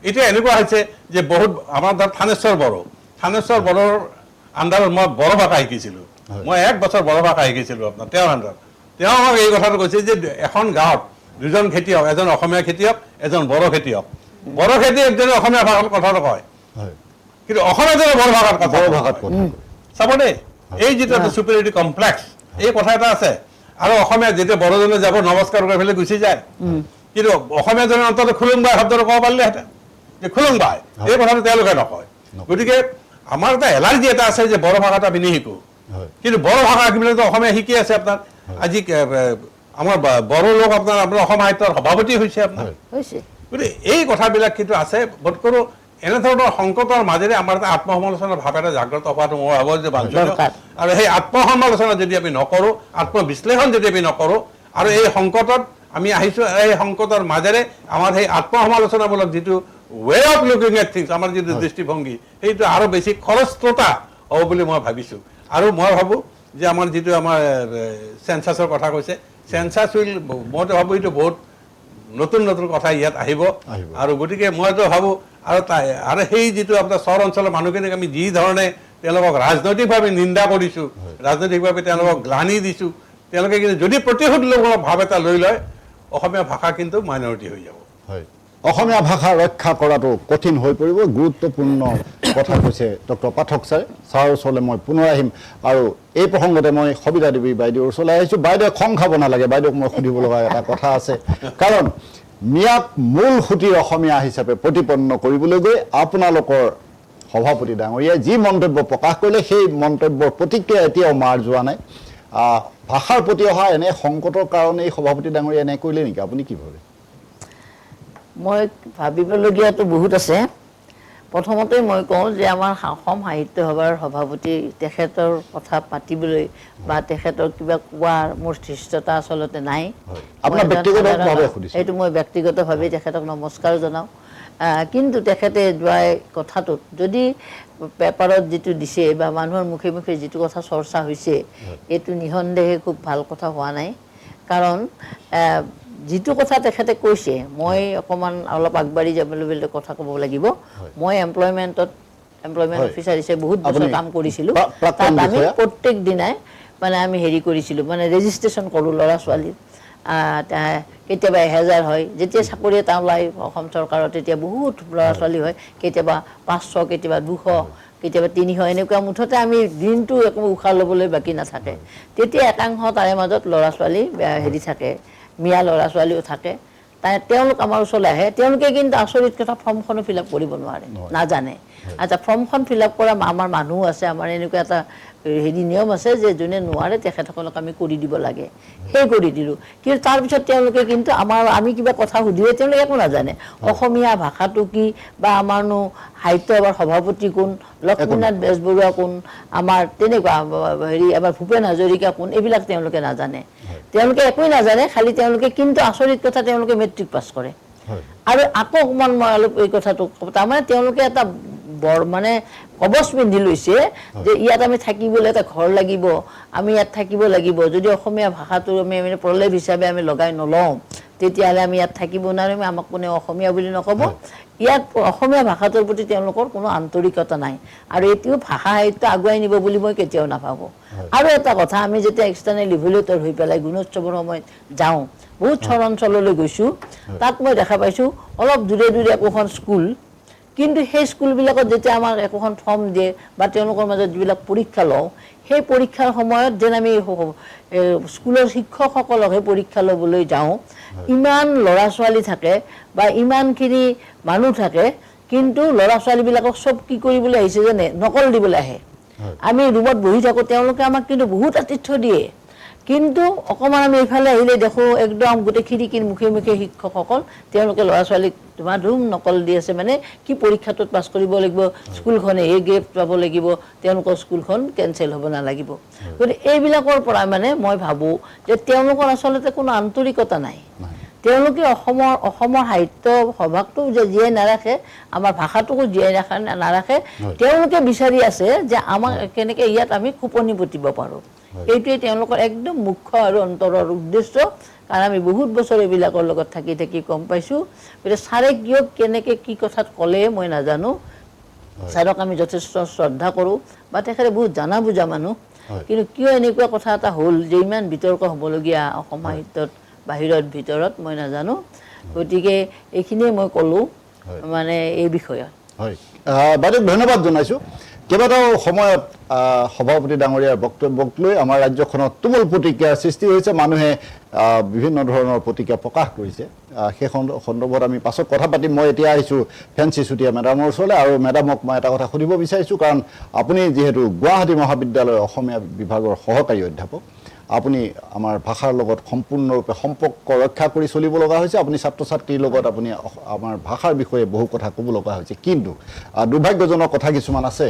এতিয়া এনেকুৱা হৈছে যে বহুত আমাৰ ধৰক থানেশ্বৰ বড়োৰ আণ্ডাৰত মই বড়ো ভাষা শিকিছিলোঁ। মই 1 বছৰ বড়ো ভাষা শিকিছিলোঁ আপোনাৰ তেওঁৰ আণ্ডাৰত। তেওঁ আমাক এই কথাটো কৈছে যে এখন গাঁৱত 2জন খেতিয়ক, এজন অসমীয়া খেতিয়ক, এজন বড়ো খেতিয়ক। বড়ো খেতিয়কজনে অসমীয়া ভাষাত কথাটো কয়, কিন্তু অসমীয়াজনে বড়ো ভাষাত চাব দেই। এই যিটো এটা চুপিৰিয়ৰিটি কমপ্লেক্স, এই কথা এটা আছে। আৰু অসমীয়া যেতিয়া বড়োজনে যাব নমস্কাৰ কৰি পেলাই গুচি যায়, কিন্তু অসমীয়াজনে অন্তত খুলুংবাই শব্দটো ক'ব পাৰিলেহেঁতেন যে খুলুংবাই, এই কথাটো তেওঁলোকে নকয়। গতিকে আমাৰ এটা এলাৰ্জি এটা আছে যে বড়ো ভাষাটো আমি নিশিকোঁ, কিন্তু বড়ো ভাষা শিকিলেতো অসমীয়া শিকি আছে আপোনাৰ। আজি আমাৰ বড়ো লোক আপোনাৰ অসম সাহিত্যৰ সভাপতি হৈছে আপোনাৰ। গতিকে এই কথাবিলাক কিন্তু আছে। বোধ কৰোঁ এনেধৰণৰ সংকটৰ মাজেৰে আমাৰ এটা আত্মসমালোচনাৰ ভাৱ এটা জাগ্ৰত হোৱাটো মই ভাবোঁ যে বাঞ্ছনীয়। আৰু সেই আত্মসমালোচনা যদি আমি নকৰোঁ, আত্মবিশ্লেষণ যদি আমি নকৰোঁ, আৰু এই সংকটত আমি আহিছোঁ, এই সংকটৰ মাজেৰে আমাৰ সেই আত্মসমালোচনামূলক যিটো way of looking at things, আমাৰ যিটো দৃষ্টিভংগী, সেইটো আৰু বেছি খৰস্ৰোতা হ'ব বুলি মই ভাবিছোঁ। আৰু মই ভাবোঁ যে আমাৰ যিটো আমাৰ চেঞ্চাছৰ কথা কৈছে, চেঞ্চাছ মইতো ভাবোঁ এইটো বহুত নতুন কথা ইয়াত আহিব। আৰু গতিকে মইতো ভাবোঁ আৰু সেই যিটো আপোনাৰ চৰ অঞ্চলৰ মানুহখিনিক আমি যি ধৰণে তেওঁলোকক ৰাজনৈতিকভাৱে নিন্দা কৰিছোঁ, ৰাজনৈতিকভাৱে তেওঁলোকক গ্লানি দিছোঁ, তেওঁলোকে কিন্তু যদি প্ৰতিশোধমূলক ভাৱ এটা লৈ লয়, অসমীয়া ভাষা কিন্তু মাইনৰিটি হৈ যাব। অসমীয়া ভাষা ৰক্ষা কৰাটো কঠিন হৈ পৰিব। গুৰুত্বপূৰ্ণ কথা কৈছে ডক্টৰ পাঠক ছাৰে। ছাৰৰ ওচৰলৈ মই পুনৰ আহিম। আৰু এই প্ৰসংগতে মই সবিতা দেৱী বাইদেউৰ ওচৰলৈ আহিছোঁ। বাইদেৱে খং খাব নালাগে, বাইদেউক মই সুধিব লগা এটা কথা আছে। কাৰণ মিয়াক মূল সুঁতিৰ অসমীয়া হিচাপে প্ৰতিপন্ন কৰিবলৈ গৈ আপোনালোকৰ সভাপতি ডাঙৰীয়াই যি মন্তব্য প্ৰকাশ কৰিলে, সেই মন্তব্যৰ প্ৰতিক্ৰিয়া এতিয়াও মাৰ যোৱা নাই। ভাষাৰ প্ৰতি অহা এনে সংকটৰ কাৰণে এই সভাপতি ডাঙৰীয়া এনে কৰিলে নেকি? আপুনি কি ভাবে? মই ভাবিবলগীয়াটো বহুত আছে। প্ৰথমতে মই কওঁ যে আমাৰ অসম সাহিত্য সভাৰ সভাপতি, তেখেতৰ কথা পাতিবলৈ বা তেখেতৰ কিবা কোৱাৰ মোৰ ধৃষ্টতা আচলতে নাই। সেইটো মই ব্যক্তিগতভাৱে তেখেতক নমস্কাৰ জনাওঁ। কিন্তু তেখেতে যোৱা কথাটোত যদি পেপাৰত যিটো দিছে বা মানুহৰ মুখে মুখে যিটো কথা চৰ্চা হৈছে, এইটো নিঃসন্দেহে খুব ভাল কথা হোৱা নাই। কাৰণ যিটো কথা তেখেতে কৈছে, মই অলপ আগবাঢ়ি যাবলৈ কথা ক'ব লাগিব। মই এমপ্লয়মেণ্ট অফিচাৰ হিচাপে বহুত বছৰ কাম কৰিছিলোঁ। তাত আমি প্ৰত্যেক দিনাই মানে আমি হেৰি কৰিছিলোঁ, মানে ৰেজিষ্ট্ৰেশ্যন কৰোঁ ল'ৰা ছোৱালীৰ। কেতিয়াবা 1000 হয়, যেতিয়া চাকৰি এটা ওলায় অসম চৰকাৰত তেতিয়া বহুত ল'ৰা ছোৱালী হয়, কেতিয়াবা 500, কেতিয়াবা 200, কেতিয়াবা 300, এনেকুৱা মুঠতে আমি দিনটো একো উশাহ ল'বলৈ বাকী নাথাকে। তেতিয়া একাংশ তাৰে মাজত ল'ৰা ছোৱালী হেৰি থাকে, মিয়া ল'ৰা ছোৱালীও থাকে। তেওঁলোক আমাৰ ওচৰলৈ আহে। তেওঁলোকে কিন্তু আচৰিত কথা, ফৰ্মখনো ফিল আপ কৰিব নোৱাৰে, নাজানে। আচ্ছা, ফৰ্মখন ফিল আপ কৰা আমাৰ মানুহ আছে, আমাৰ এনেকুৱা এটা হেৰি নিয়ম আছে যে যোনে নোৱাৰে তেখেতসকলক আমি কৰি দিব লাগে, সেই কৰি দিলোঁ। কিন্তু তাৰপিছত তেওঁলোকে কিন্তু আমি কিবা কথা সুধিলে তেওঁলোকে একো নাজানে। অসমীয়া ভাষাটো কি বা আমাৰনো সাহিত্য সভাৰ সভাপতি কোন, লক্ষ্মীনাথ বেজবৰুৱা কোন, আমাৰ তেনেকুৱা হেৰি আমাৰ ভূপেন হাজৰিকা কোন, এইবিলাক তেওঁলোকে নাজানে। তেওঁলোকে একোৱেই নাজানে, খালি তেওঁলোকে কিন্তু আচৰিত কথা তেওঁলোকে মেট্ৰিক পাছ কৰে। আৰু আকৌ অকণমান মই অলপ এই কথাটো তাৰমানে তেওঁলোকে এটা মানে কবচ পিন্ধি লৈছে যে ইয়াত আমি থাকিবলৈ এটা ঘৰ লাগিব, আমি ইয়াত থাকিব লাগিব। যদি অসমীয়া ভাষাটো আমি প্ৰলেপ হিচাপে আমি লগাই নলওঁ তেতিয়াহ'লে আমি ইয়াত থাকিব নোৱাৰিম, আমাক কোনে অসমীয়া বুলি নক'ব। ইয়াত অসমীয়া ভাষাটোৰ প্ৰতি তেওঁলোকৰ কোনো আন্তৰিকতা নাই, আৰু এইটোও ভাষা সাহিত্য আগুৱাই নিব বুলি মই কেতিয়াও নাভাবোঁ। আৰু এটা কথা, আমি যেতিয়া এক্সটাৰ্নেল ইভেলুৱেটৰ হৈ পেলাই গুণোৎসৱৰ সময়ত যাওঁ, বহুত চৰ অঞ্চললৈ গৈছোঁ, তাত মই দেখা পাইছোঁ অলপ দূৰে দূৰে একোখন স্কুল, কিন্তু সেই স্কুলবিলাকত যেতিয়া আমাক একোখন ফৰ্ম দিয়ে বা তেওঁলোকৰ মাজত যিবিলাক পৰীক্ষা লওঁ, সেই পৰীক্ষাৰ সময়ত যেন আমি স্কুলৰ শিক্ষকসকলকহে পৰীক্ষা ল'বলৈ যাওঁ, ইমান ল'ৰা ছোৱালী থাকে বা ইমানখিনি মানুহ থাকে, কিন্তু ল'ৰা ছোৱালীবিলাকক চব কি কৰিবলৈ আহিছে জানে, নকল দিবলৈ আহে। আমি ৰুমত বহি থাকোঁ, তেওঁলোকে আমাক কিন্তু বহুত আতিথ্য দিয়ে, কিন্তু অকণমান আমি এইফালে আহিলে দেখোঁ একদম গোটেই খিৰিকীৰ মুখে মুখে শিক্ষকসকল তেওঁলোকে ল'ৰা ছোৱালীক ধুম নকল দি আছে। মানে কি পৰীক্ষাটোত পাছ কৰিব লাগিব, স্কুলখনে A গ্ৰেড পাব লাগিব, তেওঁলোকৰ স্কুলখন কেঞ্চেল হ'ব নালাগিব। গতিকে এইবিলাকৰ পৰা মানে মই ভাবোঁ যে তেওঁলোকৰ আচলতে কোনো আন্তৰিকতা নাই। তেওঁলোকে অসমৰ সাহিত্য সভাগটো যে জীয়াই নাৰাখে, আমাৰ ভাষাটোকো জীয়াই নাৰাখে, তেওঁলোকে বিচাৰি আছে যে আমাক কেনেকৈ ইয়াত আমি খোপনি পুতিব পাৰোঁ। এইটোৱে তেওঁলোকৰ একদম মুখ্য আৰু অন্তৰৰ উদ্দেশ্য। কাৰণ আমি বহুত বছৰ এইবিলাকৰ লগত থাকি থাকি গম পাইছোঁ। গতিকে ছাৰে কিয় কেনেকৈ কি কথাত ক'লে মই নাজানো, ছাৰক আমি যথেষ্ট শ্ৰদ্ধা কৰোঁ বা তেখেতে বহুত জানা বুজা মানুহ, কিন্তু কিয় এনেকুৱা কথা এটা হ'ল যে ইমান বিতৰ্ক হ'বলগীয়া অসম সাহিত্যত বাহিৰত ভিতৰত মই নাজানো। গতিকে এইখিনিয়ে মই ক'লোঁ মানে এই বিষয়ত। হয় বাইদেউ, ধন্যবাদ জনাইছোঁ। কেইবাটাও সময়ত সভাপতি ডাঙৰীয়াৰ বক্তব্যক লৈ আমাৰ ৰাজ্যখনত তুমুল প্ৰতিক্ৰিয়াৰ সৃষ্টি হৈছে, মানুহে বিভিন্ন ধৰণৰ প্ৰতিক্ৰিয়া প্ৰকাশ কৰিছে। সেই সন্দৰ্ভত আমি পাছত কথা পাতিম। মই এতিয়া আহিছোঁ ফেঞ্চি চুতীয়া মেডামৰ ওচৰলৈ, আৰু মেডামক মই এটা কথা সুধিব বিচাৰিছোঁ, কাৰণ আপুনি যিহেতু গুৱাহাটী মহাবিদ্যালয়ৰ অসমীয়া বিভাগৰ সহকাৰী অধ্যাপক, আপুনি আমাৰ ভাষাৰ লগত সম্পূৰ্ণৰূপে সম্পৰ্ক ৰক্ষা কৰি চলিব লগা হৈছে। আপুনি ছাত্ৰ ছাত্ৰীৰ লগত আপুনি আমাৰ ভাষাৰ বিষয়ে বহু কথা ক'ব লগা হৈছে, কিন্তু দুৰ্ভাগ্যজনক কথা কিছুমান আছে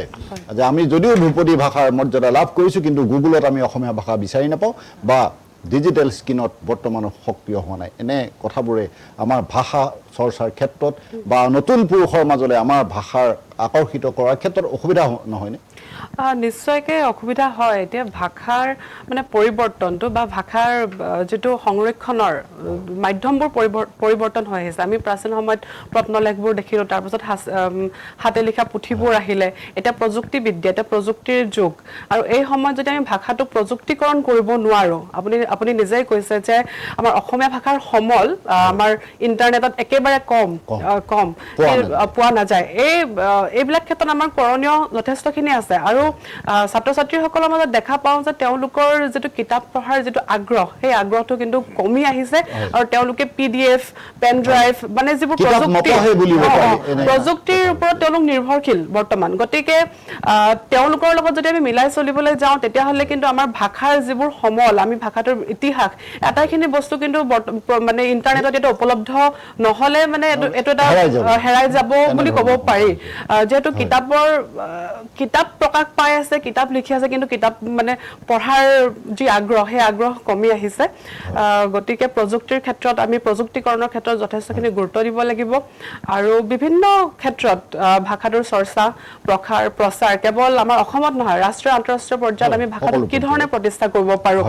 যে আমি যদিও ধ্ৰুপদী ভাষাৰ মৰ্যাদা লাভ কৰিছোঁ, কিন্তু গুগলত আমি অসমীয়া ভাষা বিচাৰি নাপাওঁ বা ডিজিটেল স্ক্ৰীণত বৰ্তমানো সক্ৰিয় হোৱা নাই। এনে কথাবোৰে আমাৰ ভাষা চৰ্চাৰ ক্ষেত্ৰত বা নতুন পুৰুষৰ মাজলৈ আমাৰ ভাষাৰ আকৰ্ষিত কৰাৰ ক্ষেত্ৰত অসুবিধা নহয়নে? নিশ্চয়কৈ অসুবিধা হয়। এতিয়া ভাষাৰ মানে পৰিৱৰ্তনটো বা ভাষাৰ যিটো সংৰক্ষণৰ মাধ্যমবোৰ পৰিৱৰ্তন হৈ আহিছে। আমি প্ৰাচীন সময়ত প্ৰত্নলেখবোৰ দেখিলোঁ, তাৰপিছত হাতে লিখা পুথিবোৰ আহিলে, এতিয়া প্ৰযুক্তিবিদ্যা, এতিয়া প্ৰযুক্তিৰ যুগ, আৰু এই সময়ত যদি আমি ভাষাটোক প্ৰযুক্তিকৰণ কৰিব নোৱাৰোঁ, আপুনি নিজেই কৈছে যে আমাৰ অসমীয়া ভাষাৰ সমল আমাৰ ইণ্টাৰনেটত একেবাৰে কম পোৱা নাযায়। এইবিলাক ক্ষেত্ৰত আমাৰ কৰণীয় যথেষ্টখিনি আছে। আৰু ছাত্ৰ ছাত্ৰীসকলৰ মাজত দেখা পাওঁ যে তেওঁলোকৰ যিটো কিতাপ পঢ়াৰ যিটো আগ্ৰহ, সেই আগ্ৰহটো কিন্তু কমি আহিছে, আৰু তেওঁলোকে PDF, পেন ড্ৰাইভ, মানে যিবোৰ প্ৰযুক্তিৰ ওপৰত তেওঁলোক নিৰ্ভৰশীল বৰ্তমান। গতিকে তেওঁলোকৰ লগত যদি আমি মিলাই চলিবলৈ যাওঁ, তেতিয়াহ'লে কিন্তু আমাৰ ভাষাৰ যিবোৰ সমল, আমি ভাষাটোৰ ইতিহাস, আটাইখিনি বস্তু কিন্তু মানে ইণ্টাৰনেটত এটা উপলব্ধ নহ'লে মানে এইটো এটা হেৰাই যাব বুলি ক'ব পাৰি। যিহেতু কিতাপ প্ৰকাশ পাই আছে, কিতাপ লিখি আছে, কিন্তু কিতাপ মানে পঢ়াৰ যি আগ্ৰহ, সেই আগ্ৰহ কমি আহিছে। গতিকে প্ৰযুক্তিৰ ক্ষেত্ৰত আমি প্ৰযুক্তিকৰণৰ ক্ষেত্ৰত যথেষ্টখিনি গুৰুত্ব দিব লাগিব, আৰু বিভিন্ন ক্ষেত্ৰত ভাষাটোৰ চৰ্চা প্ৰচাৰ কেৱল আমাৰ অসমত নহয়, ৰাষ্ট্ৰীয় আন্তঃৰাষ্ট্ৰীয় পৰ্যায়ত আমি ভাষাটো কি ধৰণে প্ৰতিষ্ঠা কৰিব পাৰোঁ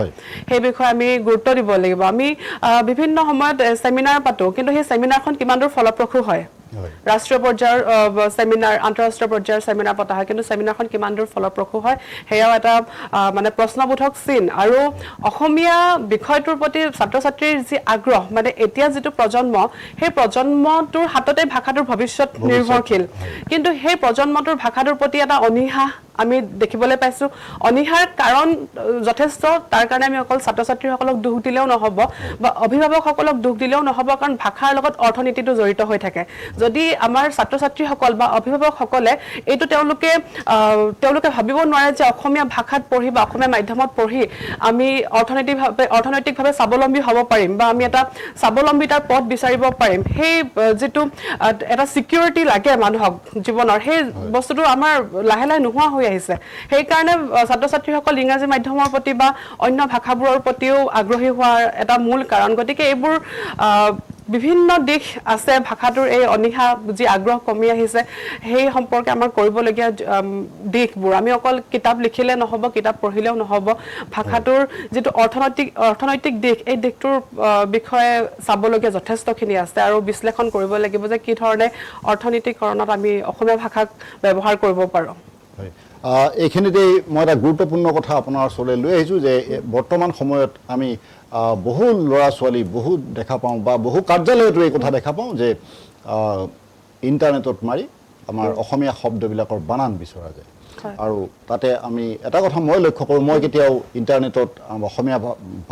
সেই বিষয়ে আমি গুৰুত্ব দিব লাগিব। আমি বিভিন্ন সময়ত চেমিনাৰ পাতোঁ, কিন্তু সেই চেমিনাৰখন কিমান দূৰ ফলপ্ৰসূ হয়, ৰাষ্ট্ৰীয় পৰ্যায়ৰ চেমিনাৰ, আন্তঃৰাষ্ট্ৰীয় পৰ্যায়ৰ চেমিনাৰ পতা হয়, কিন্তু চেমিনাৰখন কিমান দূৰ ফলপ্ৰসূ হয় সেয়াও এটা মানে প্ৰশ্নবোধক চিন। আৰু অসমীয়া বিষয়টোৰ প্ৰতি ছাত্ৰ ছাত্ৰীৰ যি আগ্ৰহ, মানে এতিয়া যিটো প্ৰজন্ম, সেই প্ৰজন্মটোৰ হাততে ভাষাটোৰ ভৱিষ্যত নিৰ্ভৰশীল, কিন্তু সেই প্ৰজন্মটোৰ ভাষাটোৰ প্ৰতি এটা অনীহা আমি দেখিবলৈ পাইছোঁ। অনীহাৰ কাৰণ যথেষ্ট, তাৰ কাৰণে আমি অকল ছাত্ৰ ছাত্ৰীসকলক দোষ দিলেও নহ'ব বা অভিভাৱকসকলক দোষ দিলেও নহ'ব, কাৰণ ভাষাৰ লগত অৰ্থনীতিটো জড়িত হৈ থাকে। যদি আমাৰ ছাত্ৰ ছাত্ৰীসকল বা অভিভাৱকসকলে এইটো তেওঁলোকে ভাবিব নোৱাৰে যে অসমীয়া ভাষাত পঢ়ি বা অসমীয়া মাধ্যমত পঢ়ি আমি অৰ্থনৈতিকভাৱে স্বাৱলম্বী হ'ব পাৰিম বা আমি এটা স্বাৱলম্বিতাৰ পথ বিচাৰিব পাৰিম সেই যিটো এটা ছিকিউৰিটি লাগে মানুহক জীৱনৰ সেই বস্তুটো আমাৰ লাহে লাহে নোহোৱা হৈ আহিছে সেইকাৰণে ছাত্ৰ ছাত্ৰীসকল ইংৰাজী মাধ্যমৰ প্ৰতি বা অন্য ভাষাবোৰৰ প্ৰতিও আগ্ৰহী হোৱাৰ এটা মূল কাৰণ গতিকে এইবোৰ বিভিন্ন দিশ আছে ভাষাটোৰ এই অনীহা যি আগ্ৰহ কমি আহিছে সেই সম্পৰ্কে আমাৰ কৰিবলগীয়া দিশবোৰ আমি অকল কিতাপ লিখিলে নহ'ব কিতাপ পঢ়িলেও নহ'ব ভাষাটোৰ যিটো অৰ্থনৈতিক দিশ এই দিশটোৰ বিষয়ে চাবলগীয়া যথেষ্টখিনি আছে আৰু বিশ্লেষণ কৰিব লাগিব যে কি ধৰণে অৰ্থনীতিকৰণত আমি অসমীয়া ভাষাক ব্যৱহাৰ কৰিব পাৰোঁ এইখিনিতেই মই এটা গুৰুত্বপূৰ্ণ কথা আপোনাৰ ওচৰলৈ লৈ আহিছোঁ যে বৰ্তমান সময়ত আমি বহু ল'ৰা ছোৱালী বহুত দেখা পাওঁ বা বহু কাৰ্যালয়তো এই কথা দেখা পাওঁ যে ইণ্টাৰনেটত মাৰি আমাৰ অসমীয়া শব্দবিলাকৰ বানান বিচৰা যায় আৰু তাতে আমি এটা কথা মই লক্ষ্য কৰোঁ মই কেতিয়াও ইণ্টাৰনেটত অসমীয়া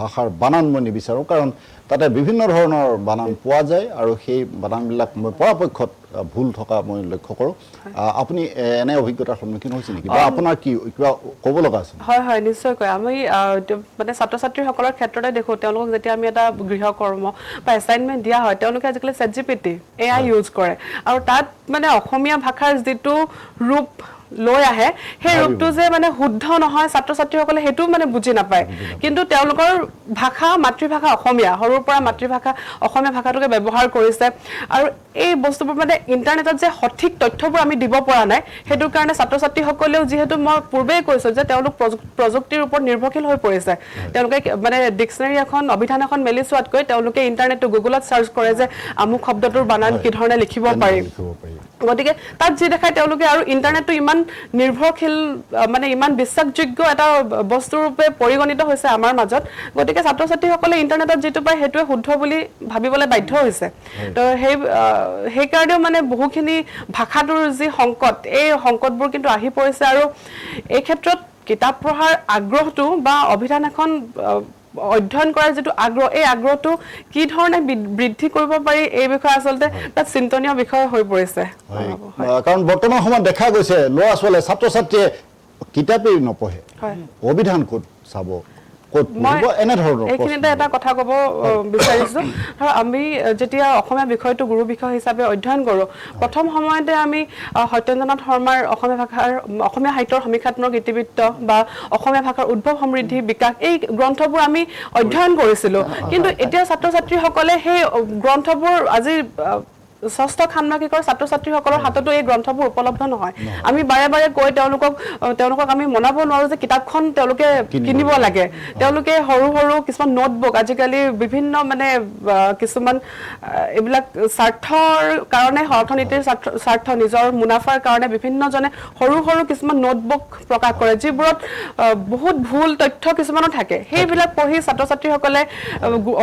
ভাষাৰ বানান মই নিবিচাৰোঁ কাৰণ তাতে বিভিন্ন ধৰণৰ বানান পোৱা যায় আৰু সেই বানানবিলাক মই পৰাপক্ষত ভুল থকা মই লক্ষ্য কৰোঁ আপুনি এনে অভিজ্ঞতাৰ সন্মুখীন হৈছে নেকি বা আপোনাৰ কি কিবা ক'ব লগা আছে হয় নিশ্চয়কৈ আমি মানে ছাত্ৰ ছাত্ৰীসকলৰ ক্ষেত্ৰতে দেখোঁ তেওঁলোকক যেতিয়া আমি এটা গৃহকৰ্ম বা এছাইনমেণ্ট দিয়া হয় তেওঁলোকে আজিকালি ChatGPT AI ইউজ কৰে আৰু তাত মানে অসমীয়া ভাষাৰ যিটো ৰূপ লৈ আহে সেই ৰূপটো যে মানে শুদ্ধ নহয় ছাত্ৰ ছাত্ৰীসকলে সেইটো মানে বুজি নাপায় কিন্তু তেওঁলোকৰ ভাষা মাতৃভাষা অসমীয়া সৰুৰ পৰা মাতৃভাষা অসমীয়া ভাষাটোকে ব্যৱহাৰ কৰিছে আৰু এই বস্তুবোৰ মানে ইণ্টাৰনেটত যে সঠিক তথ্যবোৰ আমি দিব পৰা নাই সেইটোৰ কাৰণে ছাত্ৰ ছাত্ৰীসকলেও যিহেতু মই পূৰ্বেই কৈছোঁ যে তেওঁলোক প্ৰযুক্তিৰ ওপৰত নিৰ্ভৰশীল হৈ পৰিছে তেওঁলোকে মানে ডিক্সনেৰী এখন অভিধান এখন মেলি চোৱাতকৈ তেওঁলোকে ইণ্টাৰনেটটো গুগলত চাৰ্চ কৰে যে আমুক শব্দটোৰ বানান কি ধৰণে লিখিব পাৰি গতিকে তাত যি দেখায় তেওঁলোকে আৰু ইণ্টাৰনেটটো ইমান নিৰ্ভৰশীল মানে ইমান বিশ্বাসযোগ্য এটা বস্তুৰ ৰূপে পৰিগণিত হৈছে আমাৰ মাজত গতিকে ছাত্ৰ ছাত্ৰীসকলে ইণ্টাৰনেটত যিটো পায় সেইটোৱে শুদ্ধ বুলি ভাবিবলৈ বাধ্য হৈছে তো সেইকাৰণেও মানে বহুখিনি ভাষাটোৰ যি সংকট এই সংকটবোৰ কিন্তু আহি পৰিছে আৰু এই ক্ষেত্ৰত কিতাপ পঢ়াৰ আগ্ৰহটো বা অভিধান এখন অধ্যয়ন কৰাৰ যিটো আগ্ৰহ এই আগ্ৰহটো কি ধৰণে বৃদ্ধি কৰিব পাৰি এই বিষয়ে আচলতে তাত চিন্তনীয় বিষয় হৈ পৰিছে কাৰণ বৰ্তমান সময়ত দেখা গৈছে ল'ৰা ছোৱালীয়ে ছাত্ৰ ছাত্ৰীয়ে কিতাপেই নপঢ়ে অভিধান ক'ত চাব এইখিনিতে এটা কথা ক'ব বিচাৰিছোঁ আমি যেতিয়া অসমীয়া বিষয়টো গুৰু বিষয় হিচাপে অধ্যয়ন কৰোঁ প্ৰথম সময়তে আমি সত্যেন্দ্ৰনাথ শৰ্মাৰ অসমীয়া সাহিত্যৰ সমীক্ষাত্মক ইতিবৃত্ত বা অসমীয়া ভাষাৰ উদ্ভৱ সমৃদ্ধি বিকাশ এই গ্ৰন্থবোৰ আমি অধ্যয়ন কৰিছিলোঁ কিন্তু এতিয়া ছাত্ৰ ছাত্ৰীসকলে সেই গ্ৰন্থবোৰ আজি ষষ্ঠ ষান্মাসিকৰ ছাত্ৰ ছাত্ৰীসকলৰ হাততো এই গ্ৰন্থবোৰ উপলব্ধ নহয় আমি বাৰে বাৰে কৈ তেওঁলোকক আমি মনাব নোৱাৰোঁ যে কিতাপখন তেওঁলোকে কিনিব লাগে তেওঁলোকে সৰু সৰু কিছুমান নোটবুক আজিকালি বিভিন্ন মানে কিছুমান এইবিলাক স্বাৰ্থৰ কাৰণে অৰ্থনীতিৰ স্বাৰ্থ নিজৰ মুনাফাৰ কাৰণে বিভিন্নজনে সৰু সৰু কিছুমান নোটবুক প্ৰকাশ কৰে যিবোৰত বহুত ভুল তথ্য কিছুমানো থাকে সেইবিলাক পঢ়ি ছাত্ৰ ছাত্ৰীসকলে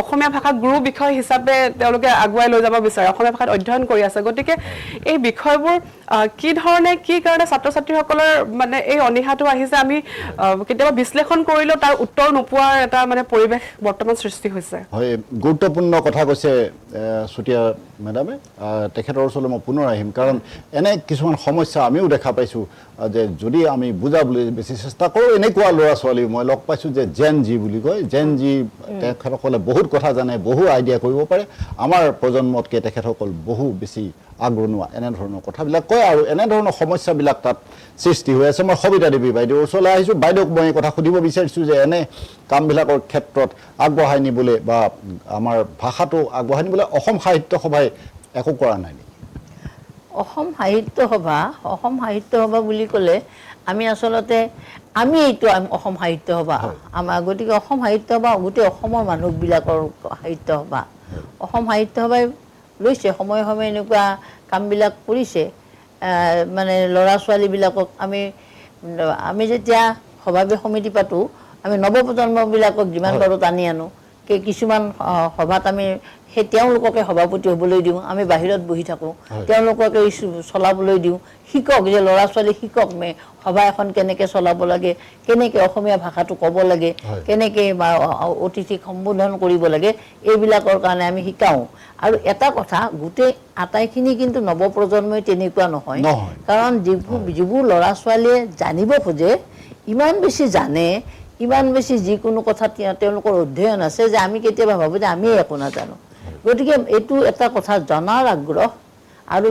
অসমীয়া ভাষাক গুৰু বিষয় হিচাপে তেওঁলোকে আগুৱাই লৈ যাব বিচাৰে অসমীয়া ভাষাত অধ্যয়ন কৰি আছে গতিকে এই বিষয়বোৰ কি ধৰণে কি কাৰণে ছাত্ৰ ছাত্ৰীসকলৰ মানে এই অনীহাটো আহিছে আমি কেতিয়াবা বিশ্লেষণ কৰিলেও তাৰ উত্তৰ নোপোৱাৰ এটা মানে পৰিৱেশ বৰ্তমান সৃষ্টি হৈছে হয় গুৰুত্বপূৰ্ণ কথা কৈছে চুতীয়া মেডামে তেখেতৰ ওচৰলৈ মই পুনৰ আহিম কাৰণ এনে কিছুমান সমস্যা আমিও দেখা পাইছোঁ যে যদি আমি বুজাবলৈ বেছি চেষ্টা কৰোঁ এনেকুৱা ল'ৰা ছোৱালী মই লগ পাইছোঁ যে জেন জি বুলি কয় জেন জি তেখেতসকলে বহুত কথা জানে বহু আইডিয়া কৰিব পাৰে আমাৰ প্ৰজন্মতকৈ তেখেতসকল বহু বেছি আগৰণুৱা এনেধৰণৰ কথাবিলাক কয় আৰু এনেধৰণৰ সমস্যাবিলাক তাত সৃষ্টি হৈ আছে মই সবিতা দেৱী বাইদেউৰ ওচৰলৈ আহিছোঁ বাইদেউক মই এই কথা সুধিব বিচাৰিছোঁ যে এনে কামবিলাকৰ ক্ষেত্ৰত আগবঢ়াই নিবলৈ বা আমাৰ ভাষাটো আগবঢ়াই নিবলৈ অসম সাহিত্য সভাই একো কৰা নাই নেকি অসম সাহিত্য সভা বুলি ক'লে আমি আচলতে এইটো অসম সাহিত্য সভা আমাৰ গতিকে অসম সাহিত্য সভা গোটেই অসমৰ মানুহবিলাকৰ সাহিত্য সভা অসম সাহিত্য সভাই লৈছে সময়ে সময়ে এনেকুৱা কামবিলাক কৰিছে মানে ল'ৰা ছোৱালীবিলাকক আমি যেতিয়া সভাপতি সমিতি পাতোঁ আমি নৱপ্ৰজন্মবিলাকক যিমান পাৰোঁ টানি আনো কিছুমান সভাত আমি সেই তেওঁলোককে সভাপতি হ'বলৈ দিওঁ, আমি বাহিৰত বহি থাকোঁ, তেওঁলোককে চলাবলৈ দিওঁ, শিকক যে ল'ৰা ছোৱালী শিকক সভা এখন কেনেকৈ চলাব লাগে, কেনেকৈ অসমীয়া ভাষাটো ক'ব লাগে, কেনেকৈ অতিথিক সম্বোধন কৰিব লাগে, এইবিলাকৰ কাৰণে আমি শিকাওঁ। আৰু এটা কথা, গোটেই আটাইখিনি কিন্তু নৱপ্ৰজন্মই তেনেকুৱা নহয়, কাৰণ যিবোৰ ল'ৰা ছোৱালীয়ে জানিব খোজে, ইমান বেছি জানে, ইমান বেছি যিকোনো কথা তেওঁলোকৰ অধ্যয়ন আছে যে আমি কেতিয়াবা ভাবোঁ যে আমি একো নাজানো। গতিকে এইটো এটা কথা, জনাৰ আগ্ৰহ আৰু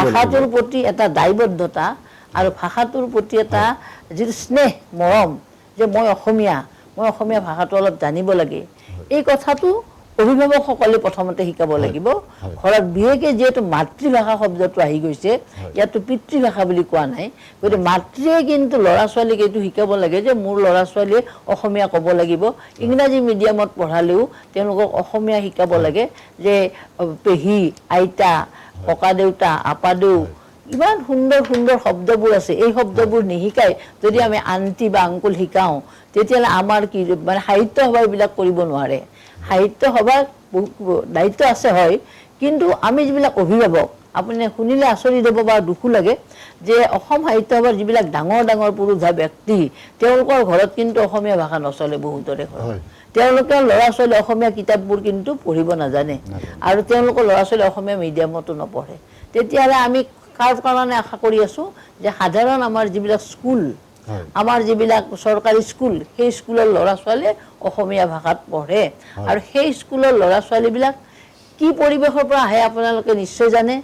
ভাষাটোৰ প্ৰতি এটা দায়বদ্ধতা আৰু ভাষাটোৰ প্ৰতি এটা যিটো স্নেহ মৰম, যে মই অসমীয়া ভাষাটো অলপ জানিব লাগে, এই কথাটো অভিভাৱকসকলে প্ৰথমতে শিকাব লাগিব। ঘৰত বিশেষকৈ যিহেতু মাতৃভাষা শব্দটো আহি গৈছে, ইয়াতো পিতৃভাষা বুলি কোৱা নাই, গতিকে মাতৃয়ে কিন্তু ল'ৰা ছোৱালীক এইটো শিকাব লাগে যে মোৰ ল'ৰা ছোৱালীয়ে অসমীয়া ক'ব লাগিব। ইংৰাজী মিডিয়ামত পঢ়ালেও তেওঁলোকক অসমীয়া শিকাব লাগে, যে পেহী, আইতা, ককা দেউতা, আপাদেউ, ইমান সুন্দৰ সুন্দৰ শব্দবোৰ আছে, এই শব্দবোৰ নিশিকাই যদি আমি আণ্টি বা আংকুল শিকাওঁ, তেতিয়াহ'লে আমাৰ কি সাহিত্য সভা এইবিলাক কৰিব নোৱাৰে। সাহিত্য সভাৰ দায়িত্ব আছে হয়, কিন্তু আমি যিবিলাক অভিভাৱক, আপুনি শুনিলে আচৰিত হ'ব বা দুখো লাগে যে অসম সাহিত্য সভাৰ যিবিলাক ডাঙৰ ডাঙৰ পুৰুষা ব্যক্তি, তেওঁলোকৰ ঘৰত কিন্তু অসমীয়া ভাষা নচলে বহুতৰে ঘৰত। তেওঁলোকৰ ল'ৰা ছোৱালী অসমীয়া কিতাপবোৰ কিন্তু পঢ়িব নাজানে, আৰু তেওঁলোকৰ ল'ৰা ছোৱালী অসমীয়া মিডিয়ামতো নপঢ়ে। তেতিয়াহ'লে আমি কাৰ কাৰণে আশা কৰি আছোঁ যে সাধাৰণ আমাৰ যিবিলাক স্কুল, আমাৰ যিবিলাক চৰকাৰী স্কুল, সেই স্কুলৰ ল'ৰা ছোৱালীয়ে অসমীয়া ভাষাত পঢ়ে, আৰু সেই স্কুলৰ ল'ৰা ছোৱালীবিলাক কি পৰিৱেশৰ পৰা আহে আপোনালোকে নিশ্চয় জানে।